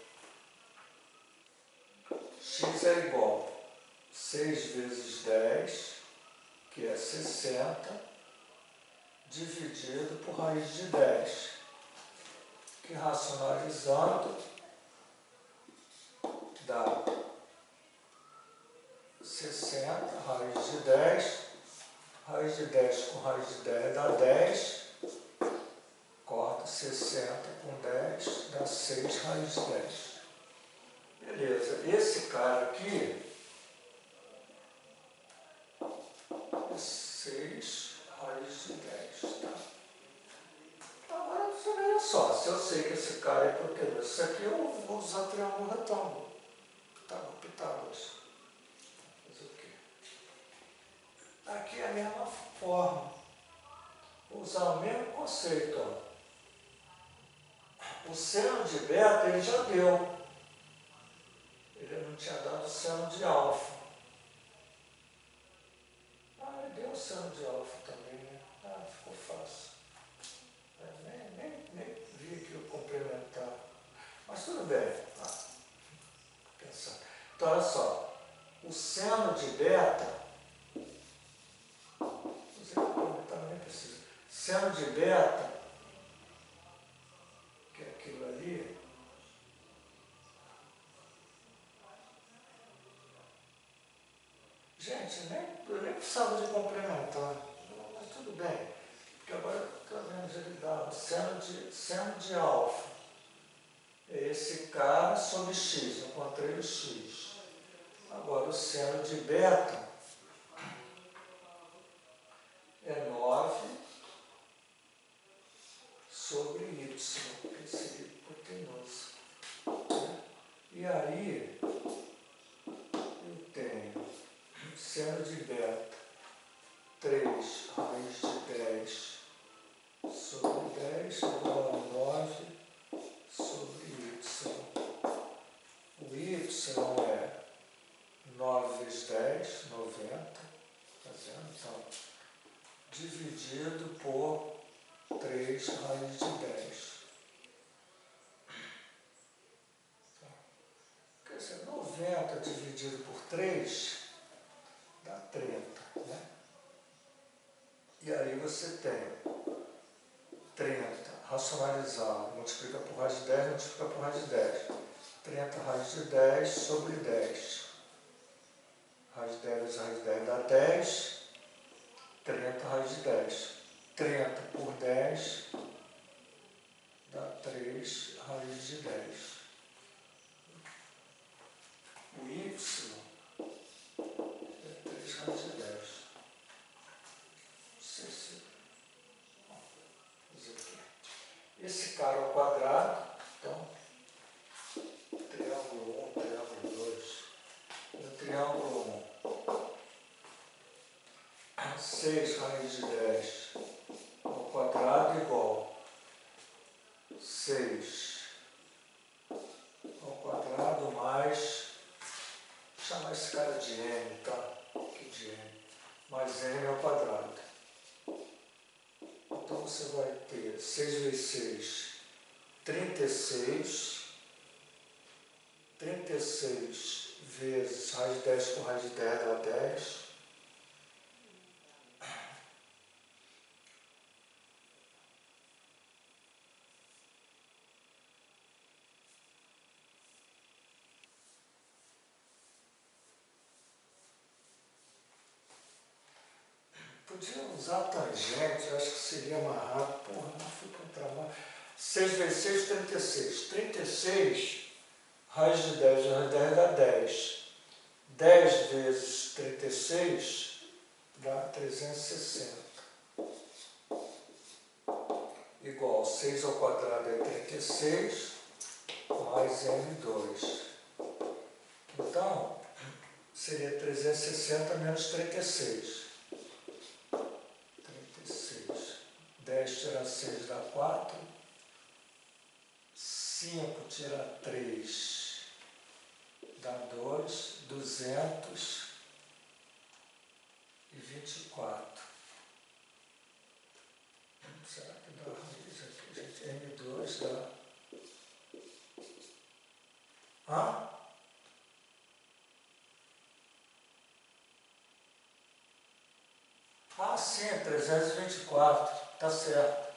X é igual a 6 vezes 10, que é 60, dividido por raiz de 10, que racionalizando dá 60, raiz de 10 com raiz de 10 dá 10, corta 60 com 10, dá 6 raiz de 10. Beleza, esse cara aqui é 6 raiz de 10, tá? Agora você veja só, se eu sei que esse cara é hipotenusa, isso aqui eu vou usar triângulo retângulo, Pitágoras. Fazer o quê? Aqui é a mesma forma. Vou usar o mesmo conceito, ó. O seno de beta ele já deu. Ele não tinha dado o seno de alfa. Ele deu o seno de alfa também, né? Ficou fácil. Nem vi aqui o complementar. Mas tudo bem. Pensar. Então, olha só. O seno de beta, nem precisa. Seno de beta, que é aquilo ali, gente, eu nem precisava de complementar, mas tudo bem, porque agora pelo menos ele dá o seno de alfa. É esse cara sobre x, eu encontrei o x. Agora o seno de beta é 9 sobre y. seno de beta, 3 raiz de 10 sobre 10 igual a 9 sobre y. O y é 9 vezes 10, 90, tá vendo? Então, dividido por 3 raiz de 10. Quer dizer, 90 dividido por 3 dá 30, né? E aí você tem 30 racionalizado, multiplica por raiz de 10, multiplica por raiz de 10. 30 raiz de 10 sobre 10. Raiz de 10 vezes raiz de 10 dá 10. 30 raiz de 10. 30 por 10 dá 3 raiz de 10. O y é 3 raiz de 10. Não sei se... Vamos aqui. Esse cara ao quadrado, então, triângulo 1, triângulo 2. No triângulo 1, 6 raiz de 10 ao quadrado igual 6 ao quadrado mais, vou chamar esse cara de n, tá? Que de n, mais n ao quadrado. Então você vai ter 6 vezes 6, 36. 36 vezes raiz de 10 por raiz de 10 dá 10. Podia usar tangente, eu acho que seria mais rápido. Porra, não fui para o trabalho. 6 vezes 6, 36. 36, raiz de 10 vezes raiz de 10 dá 10. 10 vezes 36 dá 360. Igual 6 ao quadrado é 36, mais m2. Então, seria 360 menos 36. 10 tirar 6 dá 4, 5 tirar 3 dá 2, 224. Será que dá raiz aqui, gente? M2 dá... Hã? Ah, sim, 324. Tá certo.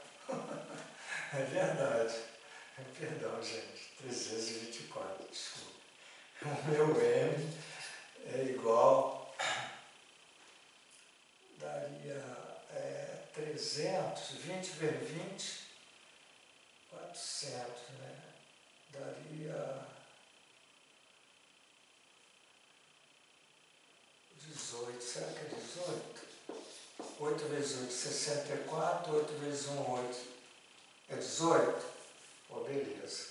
É verdade. Perdão, gente. 324, desculpa. O meu M é igual, daria 300, 20 vezes 20, 400, né? Daria 18, será que é 18? 8 vezes 8, 64, 8 vezes 1, 8. É 18? Oh, beleza.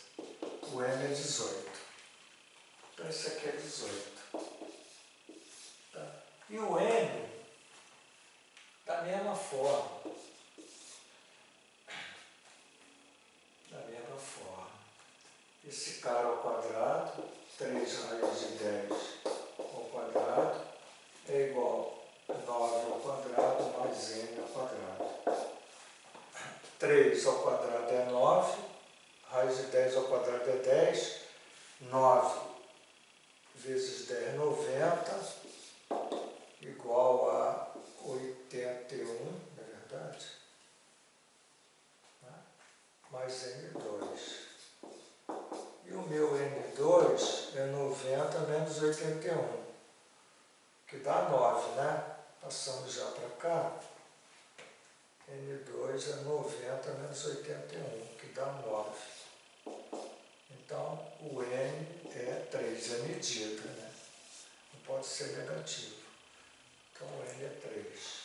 O M é 18. Então esse aqui é 18. Tá? E o N, da mesma forma. Da mesma forma. Esse cara ao quadrado, 3 raiz de 10 ao quadrado, é igual a 9 ao quadrado mais n ao quadrado. 3 ao quadrado é 9, raiz de 10 ao quadrado é 10, 9 vezes 10, 90, igual a 81, não é verdade? Mais N2. E o meu N2 é 90 menos 81, que dá 9, né? Passando já para cá. N2 é 90 menos 81, que dá 9. Então, o N é 3, é medida, né? Não pode ser negativo. Então, o N é 3.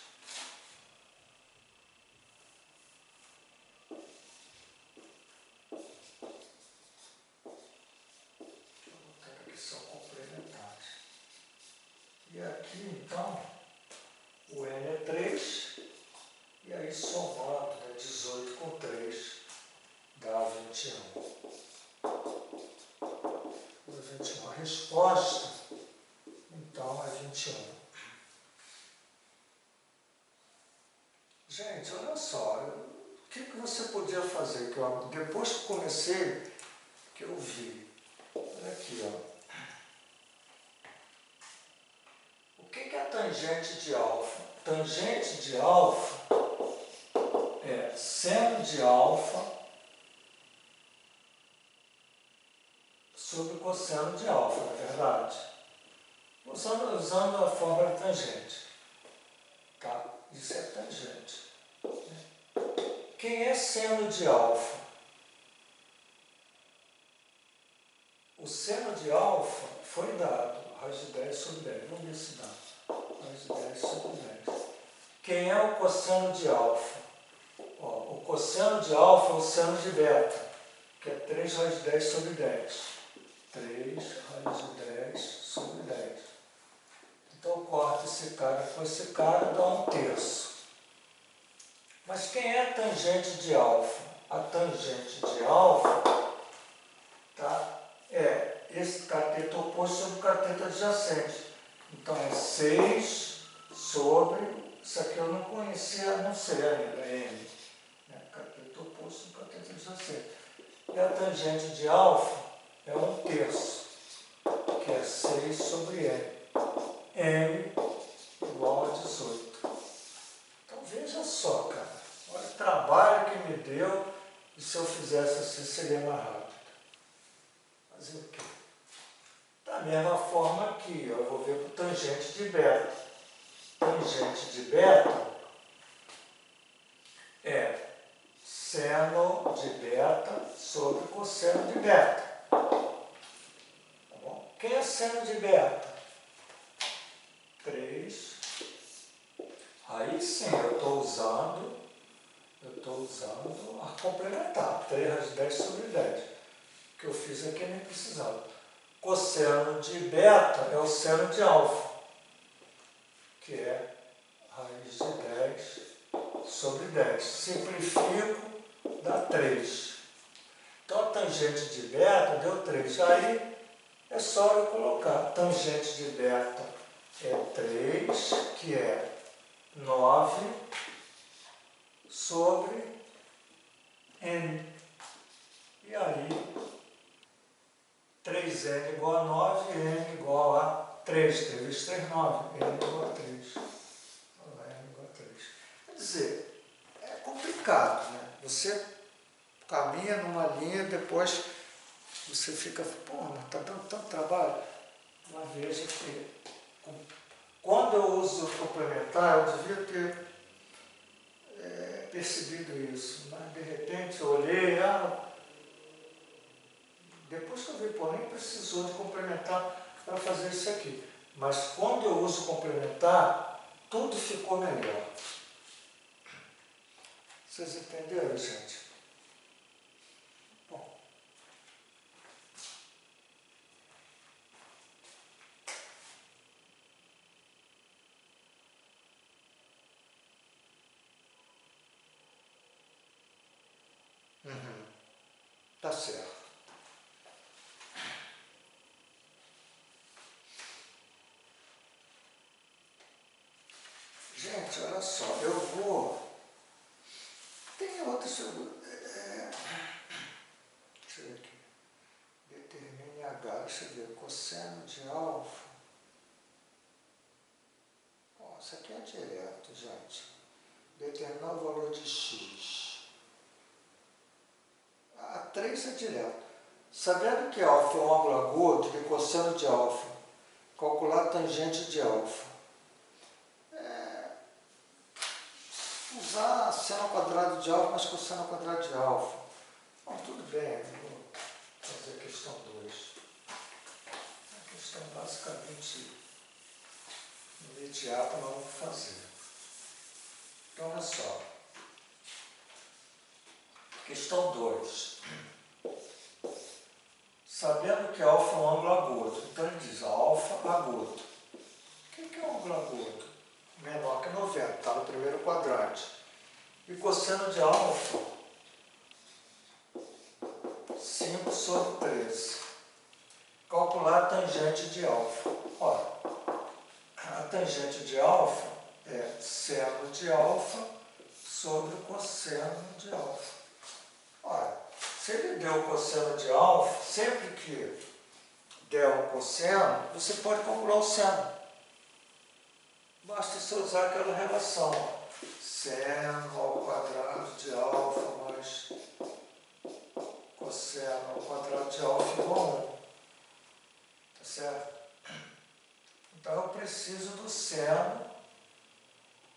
Vou botar aqui, são complementares. E aqui aqui, então, o N é 3, e aí somando, né, 18 com 3 dá 21. A resposta, então, é 21. Gente, olha só, o que você podia fazer? Que depois que comecei, que eu vi, olha aqui, ó. O que é a tangente de alfa? Tangente de alfa é seno de alfa sobre cosseno de alfa, na verdade. Usando a fórmula de tangente. Tá? Isso é tangente. Quem é seno de alfa? O seno de alfa foi dado, raiz de 10 sobre 10. Vamos ver se dá. Raiz de 10 sobre 10. Quem é o cosseno de alfa? Ó, o cosseno de alfa é o seno de beta, que é 3 raiz de 10 sobre 10. 3 raiz de 10 sobre 10. Então eu corto esse cara com esse cara, dá 1/3. Mas quem é a tangente de alfa? A tangente de alfa, tá, é esse cateto oposto sobre o cateto adjacente. Então é 6 sobre, isso aqui eu não conhecia, não sei ainda, M. Né? Cateto oposto sobre o cateto adjacente. E a tangente de alfa é 1/3, que é 6 sobre M. M igual a 18. Então veja só, cara. Olha o trabalho que me deu, e se eu fizesse assim seria mais rápido. Fazer o quê? Da mesma forma aqui, ó, eu vou ver com tangente de beta. Tangente de beta é seno de beta sobre cosseno de beta. Tá bom? Quem é seno de beta? 3. Aí sim, eu estou usando a complementar. 3 raiz de 10 sobre 10. O que eu fiz aqui nem precisava. Cosseno de beta é o seno de alfa, que é raiz de 10 sobre 10. Simplifico, dá 3. Então a tangente de beta deu 3. Aí é só eu colocar. Tangente de beta é 3, que é 9 sobre N. E aí, 3N igual a 9, N igual a 3. 3 vezes 3, 9. N igual a 3. Olha lá, N igual a 3. Quer dizer, é complicado, né? Você caminha numa linha e depois você fica, pô, mas está dando tanto trabalho. Mas veja que, quando eu uso complementar, eu devia ter percebido isso, mas de repente eu olhei, depois que eu vi, pô, nem precisou de complementar para fazer isso aqui. Mas quando eu uso complementar, tudo ficou melhor. Vocês entenderam, gente? Bom. Tá certo. Gente, olha só, eu vou... Tem outras... Deixa eu ver aqui. Determine H, deixa eu ver, cosseno de alfa. Bom, isso aqui é direto, gente. Determinar o valor de x. A 3 é direto. Sabendo que alfa é um ângulo agudo, que cosseno de alfa, calcular a tangente de alfa. Usar seno ao quadrado de alfa mais cosseno ao quadrado de alfa. Bom, tudo bem, vou fazer a questão 2. A questão basicamente imediata, mas vamos fazer. Então, olha só. Questão 2. Sabendo que alfa é um ângulo agudo, então ele diz alfa agudo, que é um ângulo agudo? Menor que 90, está no primeiro quadrante. E cosseno de alfa, 5 sobre 13. Calcular a tangente de alfa. Ora, a tangente de alfa é seno de alfa sobre o cosseno de alfa. Ora, se ele deu o cosseno de alfa, sempre que der um cosseno, você pode calcular o seno. Basta você usar aquela relação. Seno ao quadrado de alfa mais cosseno ao quadrado de alfa igual a 1. Tá certo? Então eu preciso do seno,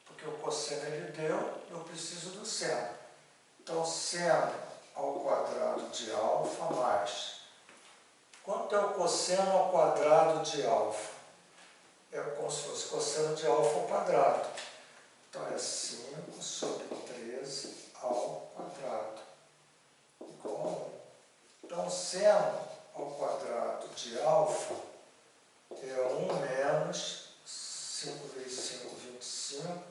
porque o cosseno ele deu, eu preciso do seno. Então seno ao quadrado de alfa mais. Quanto é o cosseno ao quadrado de alfa? É como se fosse cosseno de alfa ao quadrado. Então é 5 sobre 13 ao quadrado, igual a 1. Então seno ao quadrado de alfa é 1 menos 5 vezes 5, 25,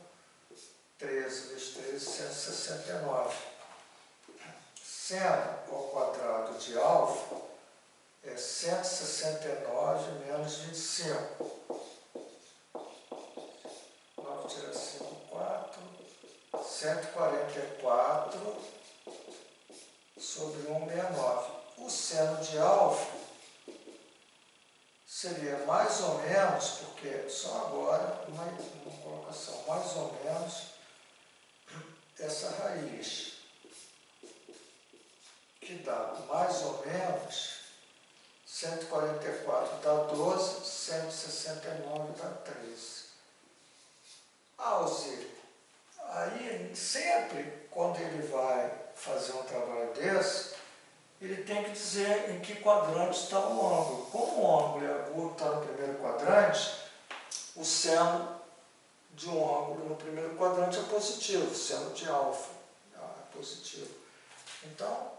13 vezes 13, 169. Seno ao quadrado de alfa é 169 menos 25. 9 tira 5, 4. 144 sobre 169. O seno de alfa seria mais ou menos, porque só agora uma colocação, mais ou menos essa raiz, que dá mais ou menos 144 dá 12, 169 dá 13. Alzir, aí sempre quando ele vai fazer um trabalho desse, ele tem que dizer em que quadrante está o ângulo. Como o ângulo é agudo, está no primeiro quadrante, o seno de um ângulo no primeiro quadrante é positivo, o seno de alfa é positivo. Então,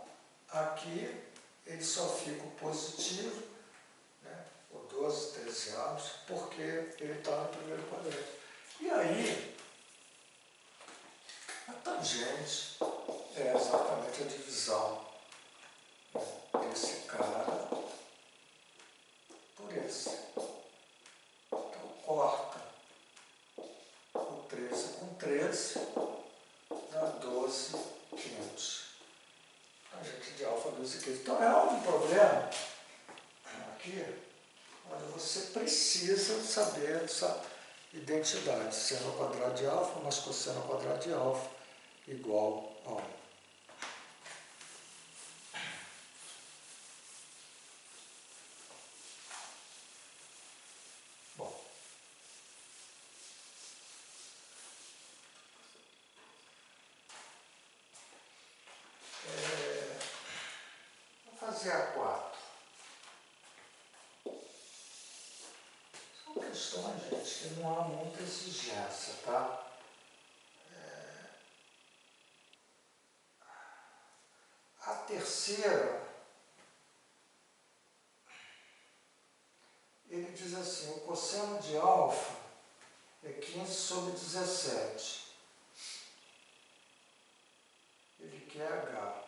aqui ele só fica o positivo, né, o 12, 13 anos, porque ele está no primeiro quadrante. E aí, a tangente é exatamente a divisão desse cara por esse. Então, corta o 13 com 13, dá 12 quintos. Tangente de alfa 12 quintos. Então, é um problema aqui, onde você precisa saber essa identidade. Seno ao quadrado de alfa mais cosseno ao quadrado de alfa igual a 1. Bom, vamos fazer a 4. São questões, gente, que não há muita exigência, tá? A terceira, ele diz assim, o cosseno de alfa é 15 sobre 17. Ele quer H.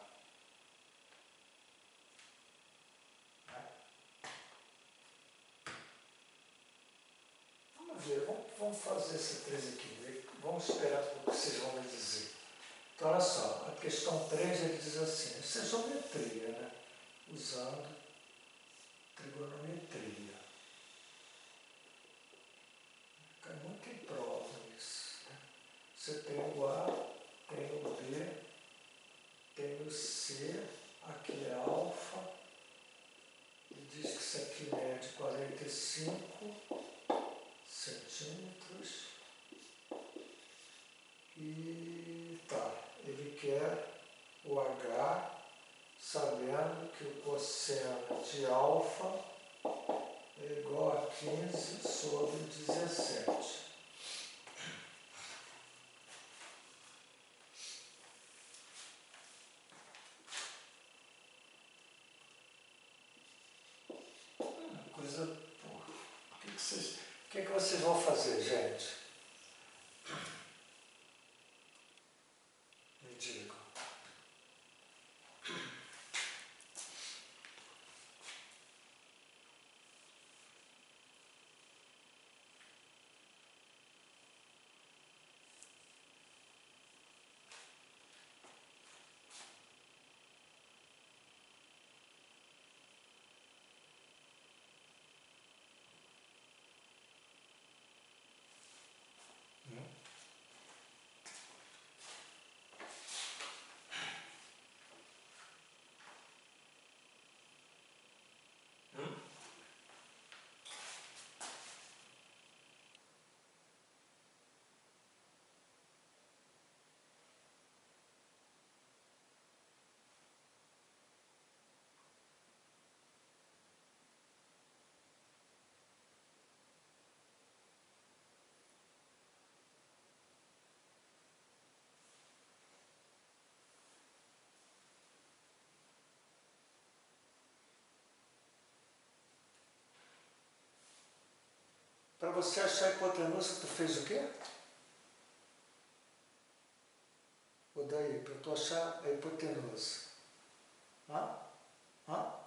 Vamos ver, vamos fazer esse 3 aqui. Vamos esperar o que vocês vão me dizer. Então, olha só, a questão 3 ele diz assim, isso é geometria, né? Usando trigonometria. Cai muito em prova isso. Né? Você tem o A, tem o B, tem o C, aqui é alfa, e diz que isso aqui mede 45 centímetros, e tá, ele quer o H, sabendo que o cosseno de alfa é igual a 15 sobre 17. Coisa, pô, o que vocês que vocês vão fazer, gente? Me digam. Para você achar a hipotenusa, tu fez o quê? Ou daí, para tu achar a hipotenusa. Hã? Hã?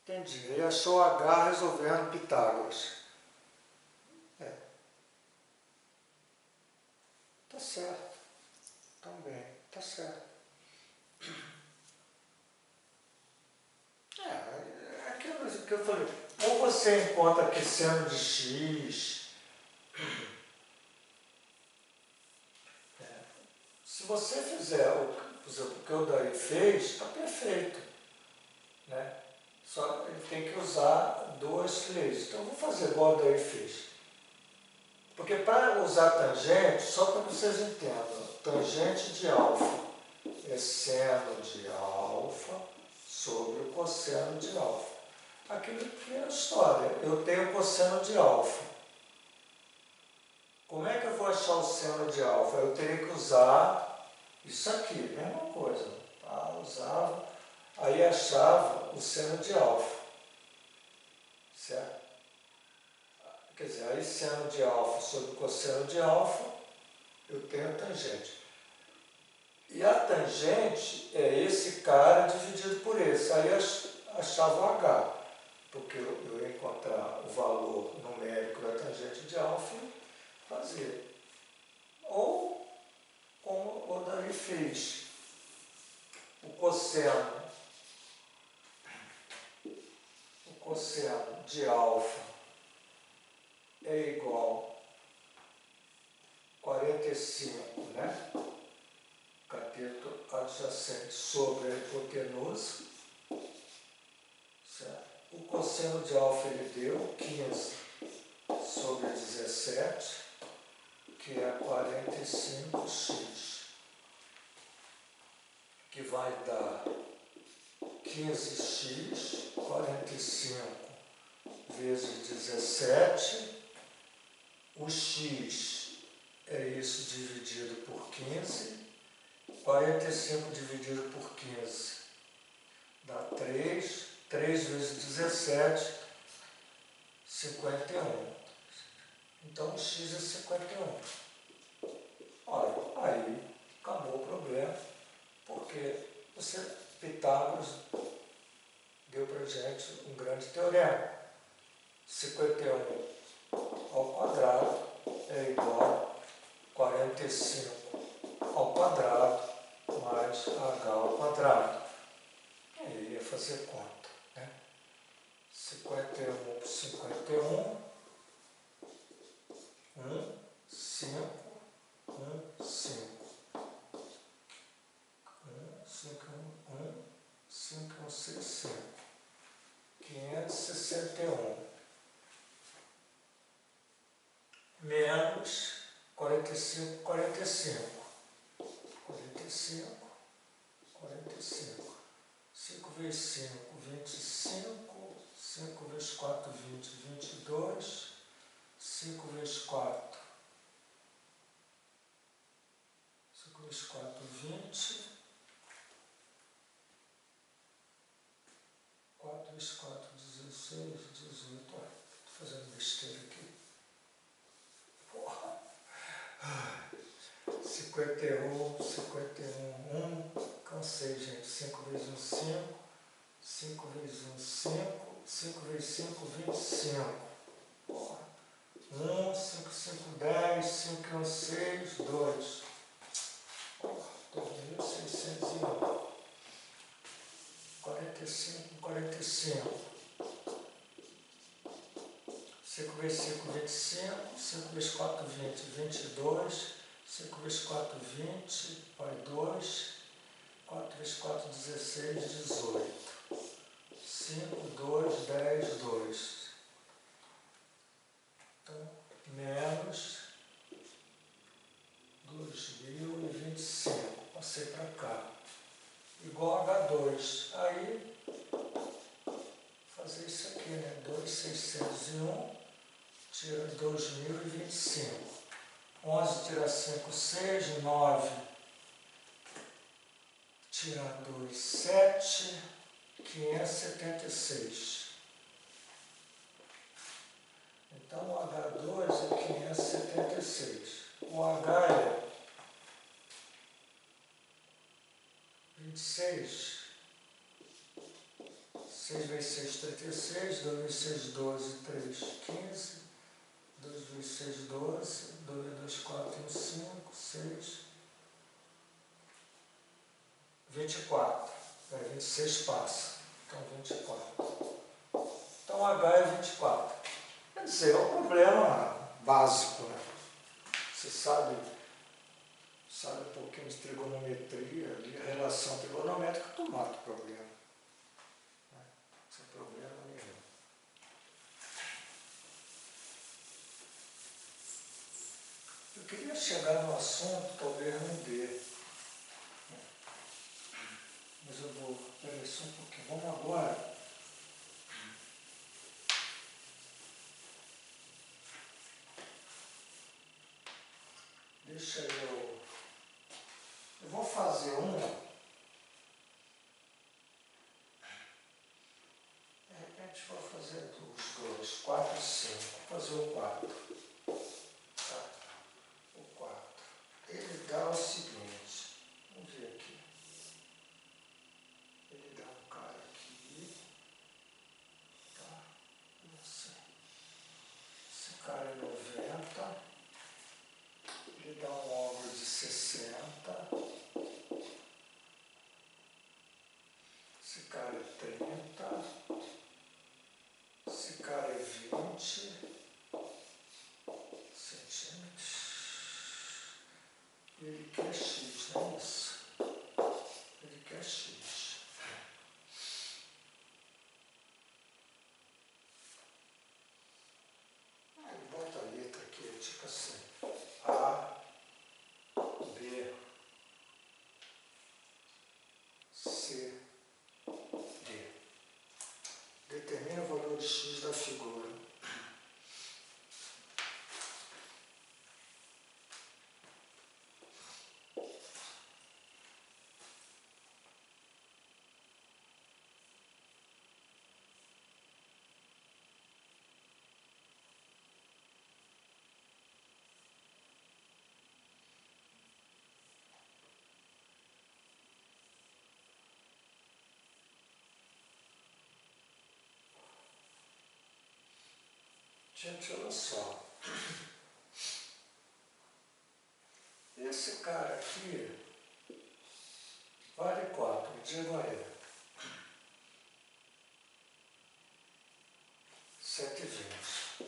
Entendi. Ele achou H resolvendo Pitágoras. É. Tá certo. Também. Tá certo. É aquilo que eu falei. Ou você encontra que seno de x. Se você fizer por exemplo, o que o Daí fez, está perfeito. Né? Só ele tem que usar duas leis. Então eu vou fazer igual o Daí fez. Porque para usar tangente, só para vocês entendam, tangente de alfa é seno de alfa sobre o cosseno de alfa. Aquilo que é a história. Eu tenho cosseno de alfa. Como é que eu vou achar o seno de alfa? Eu teria que usar isso aqui, mesma coisa. Tá? Usava, aí achava o seno de alfa. Certo? Quer dizer, aí seno de alfa sobre cosseno de alfa, eu tenho a tangente. E a tangente é esse cara dividido por esse. Aí achava o H, porque eu ia encontrar o valor numérico da tangente de alfa e fazer. Ou, como o Daí fez, o cosseno de alfa é igual a 45, né? Cateto adjacente sobre a hipotenusa. Certo? O cosseno de alfa ele deu 15 sobre 17, que é 45x, que vai dar 15x, 45 vezes 17, o x é isso dividido por 15, 45 dividido por 15 dá 3, 3 vezes 17, 51. Então o x é 51. Olha, aí acabou o problema, porque Pitágoras deu para a gente um grande teorema. 51 ao quadrado é igual a 45 ao quadrado mais h ao quadrado. Aí ia fazer conta. Né? 51 por 51, 5, 5. 5, 6, 5. 561. Menos 45, 45. 45. 45. 5 vezes 5, 25. 5 vezes 4, 20, 22. 5 vezes 4. 5 vezes 4, 20. 4 vezes 4, 16, 18. Olha, estou fazendo besteira aqui. Porra! 51, 51, cansei, gente. 5 vezes 1, 5. 5 vezes 1, 5. 5 vezes 5, 25. Porra. 1, 5, 5, 10. 5 e 1, 6, 2. Porra, 2.601. 45, 45. 5 vezes 5, 25. 5 vezes 4, 20, 22. 5 vezes 4, 20. Vai 2. 4 vezes 4, 16, 18. 5, 2, 10, 2. Então, menos 2025. Passei para cá. Igual a H2. Aí, fazer isso aqui, né? 2.601 tira 2025. 11 tira 5, 6. 9 tira 2, 7. 576. Então, o H2 é 576. O H é 26. 6 vezes 6, 36. 2 vezes 6, 12. 3, 15. 2 vezes 6, 12. 2 vezes 2, 4, 1, 5. 6. 24. 26 passa. Então, 24. Então, H é 24. Quer dizer, é um problema básico, né? Você sabe um pouquinho de trigonometria, de relação trigonométrica, tu mata o problema. Sem problema nenhum. Eu queria chegar no assunto, talvez não dê. Mas eu vou, peraí só um pouquinho. Vamos agora. Deixa eu vou fazer um. De repente vou fazer os dois. 4 e 5. Vou fazer o 4. Tá? O 4. Ele dá o seguinte. Vamos ver aqui. Ele dá um cara aqui. Tá? Esse cara é 90. Ele dá um ângulo de 60. Esse cara é 30. Esse cara é 20 centímetros. E ele quer X, não é isso? Ele quer X. Ele bota a letra aqui, tipo assim. A, B, C, D. Determina o valor de X da figura. Gente, olha só. Esse cara aqui vale 4, me diga aí. 7,20.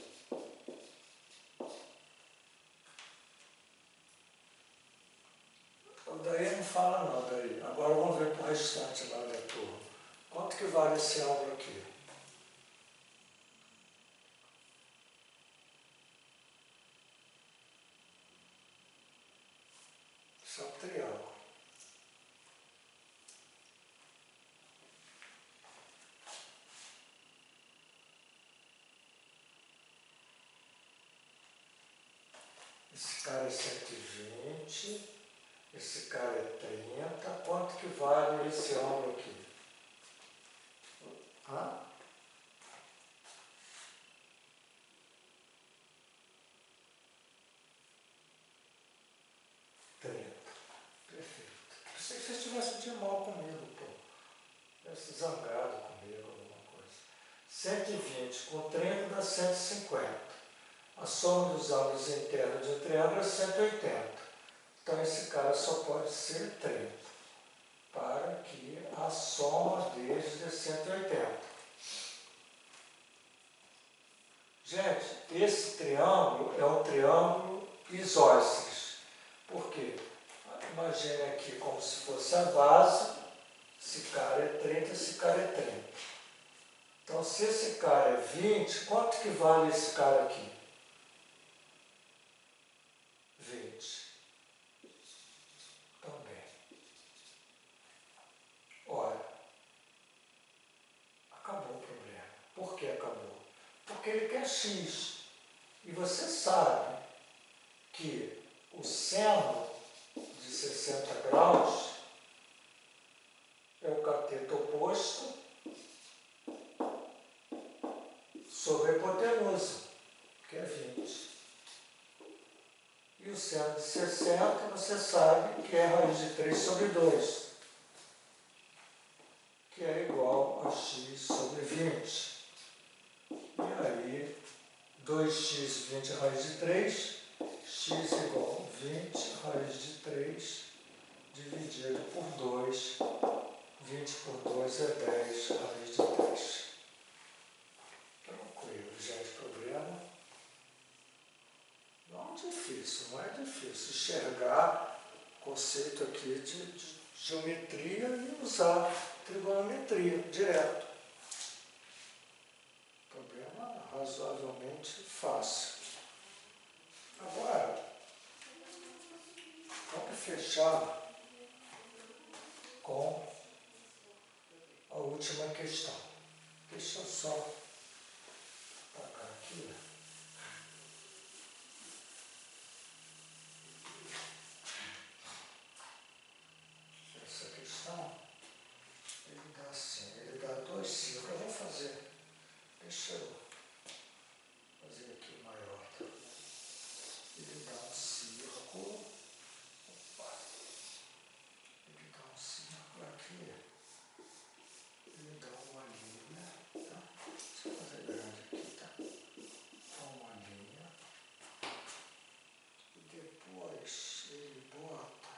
O daí não fala não, daí. Agora vamos ver para o restante lá da turma. Quanto que vale esse ângulo aqui? Isso é um triângulo. esse cara é 120, esse cara é 30, quanto que vale esse ângulo aqui? Hã? 30. Perfeito. Pensei que você estivesse de mal comigo, pô. Estivesse zangado comigo, alguma coisa. 120 com 30 dá 150. A soma dos ângulos internos de um triângulo é 180. Então esse cara só pode ser 30, para que a soma deles dê 180. Gente, esse triângulo é um triângulo isósceles. Por quê? Imagine aqui como se fosse a base, esse cara é 30, esse cara é 30. Então, se esse cara é 20, quanto que vale esse cara aqui? 20. Também. Ora, acabou o problema. Por que acabou? Porque ele quer x. E você sabe que o seno de 60 graus é o cateto oposto sobre a hipotenusa, que é 20. E o seno de 60, você sabe que é raiz de 3 sobre 2, que é igual a x sobre 20. E aí, 2x 20 raiz de 3, x igual a 20 raiz de 3 dividido por 2. 20 por 2 é 10 raiz de 3. Tranquilo, gente, problema não difícil, não é difícil enxergar o conceito aqui de geometria e usar trigonometria direto. Problema razoavelmente fácil. Agora, vamos fechar com a última questão. Deixa eu só apagar aqui. Essa questão, ele dá assim, ele dá 2 círculos. Eu vou fazer, deixa eu fazer aqui maior. Ele dá um círculo. Opa. Ele dá um círculo aqui. Ele dá uma linha. Tá? Deixa eu fazer grande aqui, tá? Dá uma linha. E depois ele bota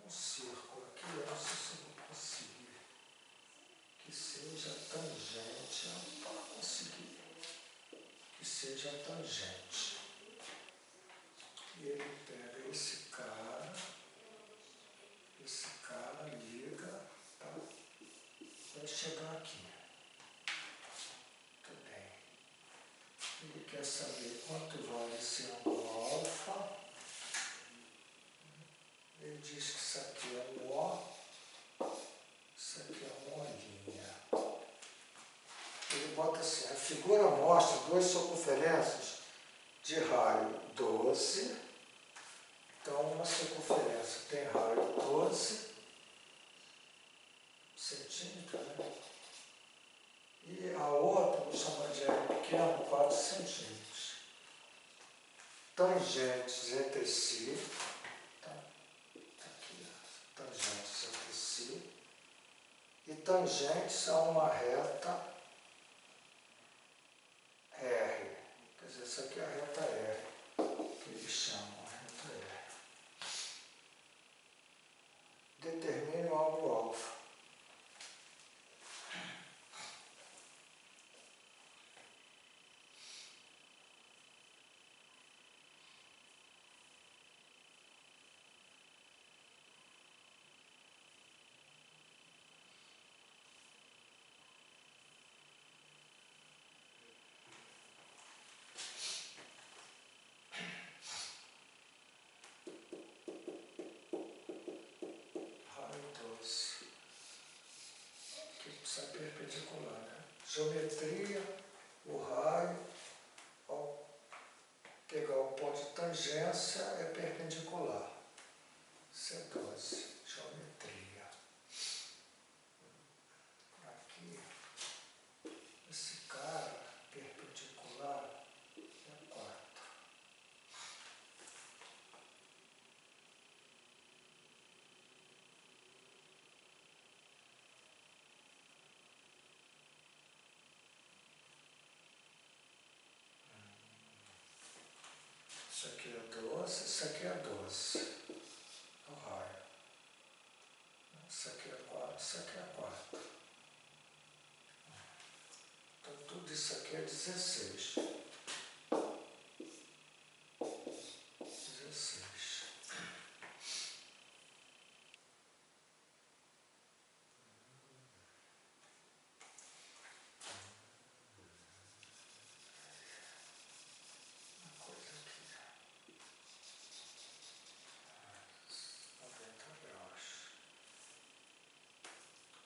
um círculo aqui. Eu não sei se eu vou conseguir que seja tangente. Eu não vou conseguir que seja tangente. E ele pega esse cara liga, tá? Vai chegar aqui. Muito bem. Ele quer saber quanto vale esse ângulo alfa. Ele diz que isso aqui é um O, isso aqui é uma linha. Ele bota assim, a figura mostra duas circunferências de raio 12. Então, uma circunferência tem raio 12 centímetros, né? E a outra, vou chamar de L pequeno, 4 centímetros. Tangentes entre si, tá? Aqui, tangentes entre si, e tangentes a uma reta R. Quer dizer, essa aqui é a reta R, que eles chamam a reta R. Determine o ângulo alfa. Precisa perpendicular, né? Geometria, o raio, ao pegar o ponto de distância é perpendicular. Isso é 12. Geometria. Aqui, esse cara perpendicular é 4. Isso aqui é 12, isso aqui é 12. É o raio. Isso aqui é 4, isso aqui é 4. Então tudo isso aqui é 16. 16. Uma coisa aqui. 90 graus.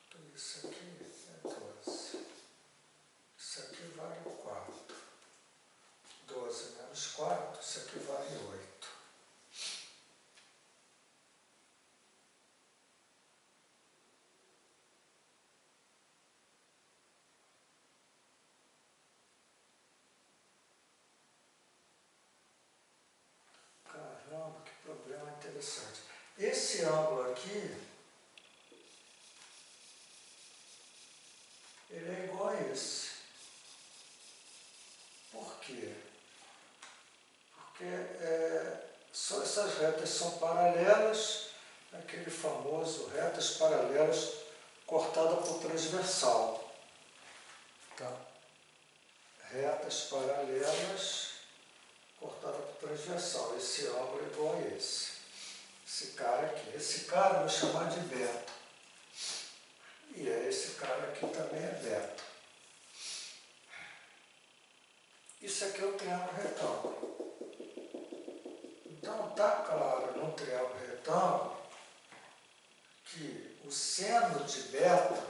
Tudo isso aqui é 12. Isso aqui vale 4. 12 menos 4, isso aqui vale 8. Caramba, que problema interessante. Esse ângulo aqui, ele é igual a esse. Por quê? Porque só essas retas são paralelas, aquele famoso retas paralelas cortada por transversal. Tá? Retas paralelas cortada por transversal. Esse ângulo é igual a esse. Esse cara aqui. Esse cara eu vou chamar de beta. E esse cara aqui também é beta. Isso aqui é o triângulo retângulo. Então está claro no triângulo retângulo que o seno de beta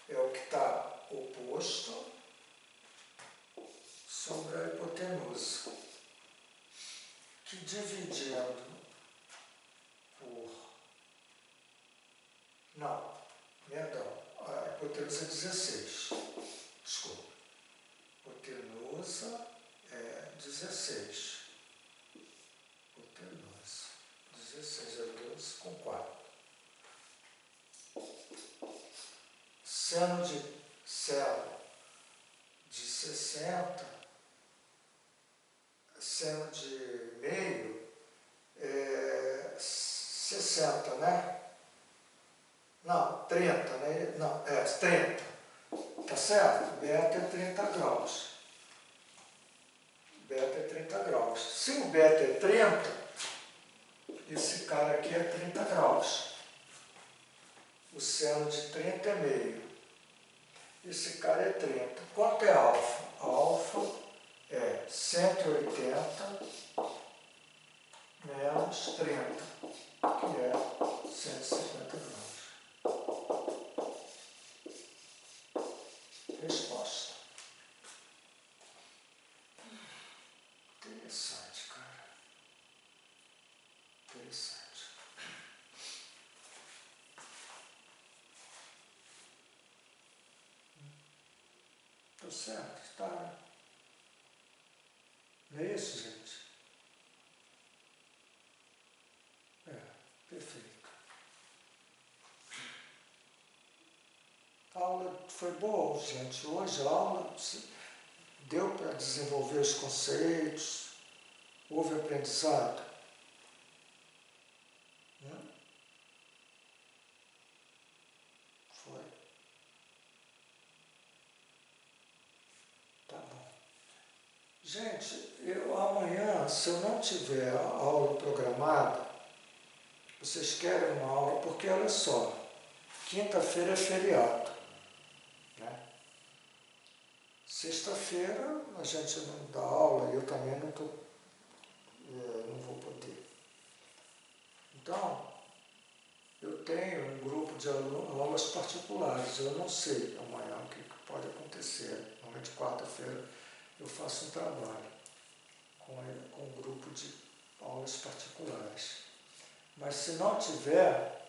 é o que está oposto sobre a hipotenusa, que dividindo por... Não, perdão, a hipotenusa é 16. Desculpa. Hipotenusa é 16. Hipotenusa. 16 é 12 com 4. Seno de 60, seno de meio é 60, né? Não, 30, né? Não, 30. Tá certo? Beta é 30 graus. Beta é 30 graus. Se o beta é 30, esse cara aqui é 30 graus. O seno de 30 é meio. Esse cara é 30. Quanto é alfa? Alfa é 180 menos 30, que é 150 graus. Resposta. Interessante, cara. Interessante. Tá certo? Está. Não é isso, gente? Perfeito. A aula foi boa, gente. Hoje a aula deu para desenvolver os conceitos, houve aprendizado. Foi. Tá bom. Gente, amanhã, se eu não tiver a aula programada, vocês querem uma aula, porque olha só, quinta-feira é feriado, né? Sexta-feira a gente não dá aula e eu também não vou poder. Então, eu tenho um grupo de aulas particulares, eu não sei amanhã o que pode acontecer. Normalmente quarta-feira eu faço um trabalho com um grupo de aulas particulares. Mas se não tiver,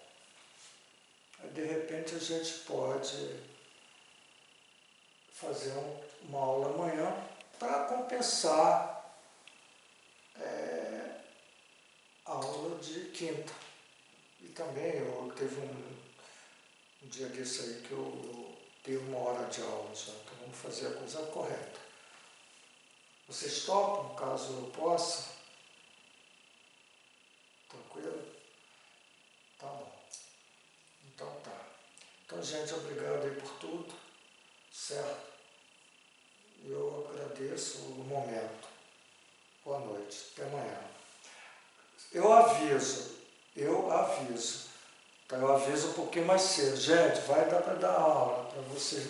de repente a gente pode fazer uma aula amanhã para compensar a aula de quinta. E também teve um dia desse aí que eu dei 1 hora de aula já, então vamos fazer a coisa correta. Vocês topam, caso eu possa? Tranquilo? Tá bom. Então tá. Então, gente, obrigado aí por tudo, certo? Eu agradeço o momento. Boa noite. Até amanhã. Eu aviso. Tá? Eu aviso um pouquinho mais cedo. Gente, vai dar para dar aula, para vocês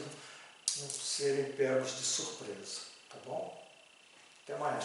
não serem pegos de surpresa. Tá bom? Até amanhã.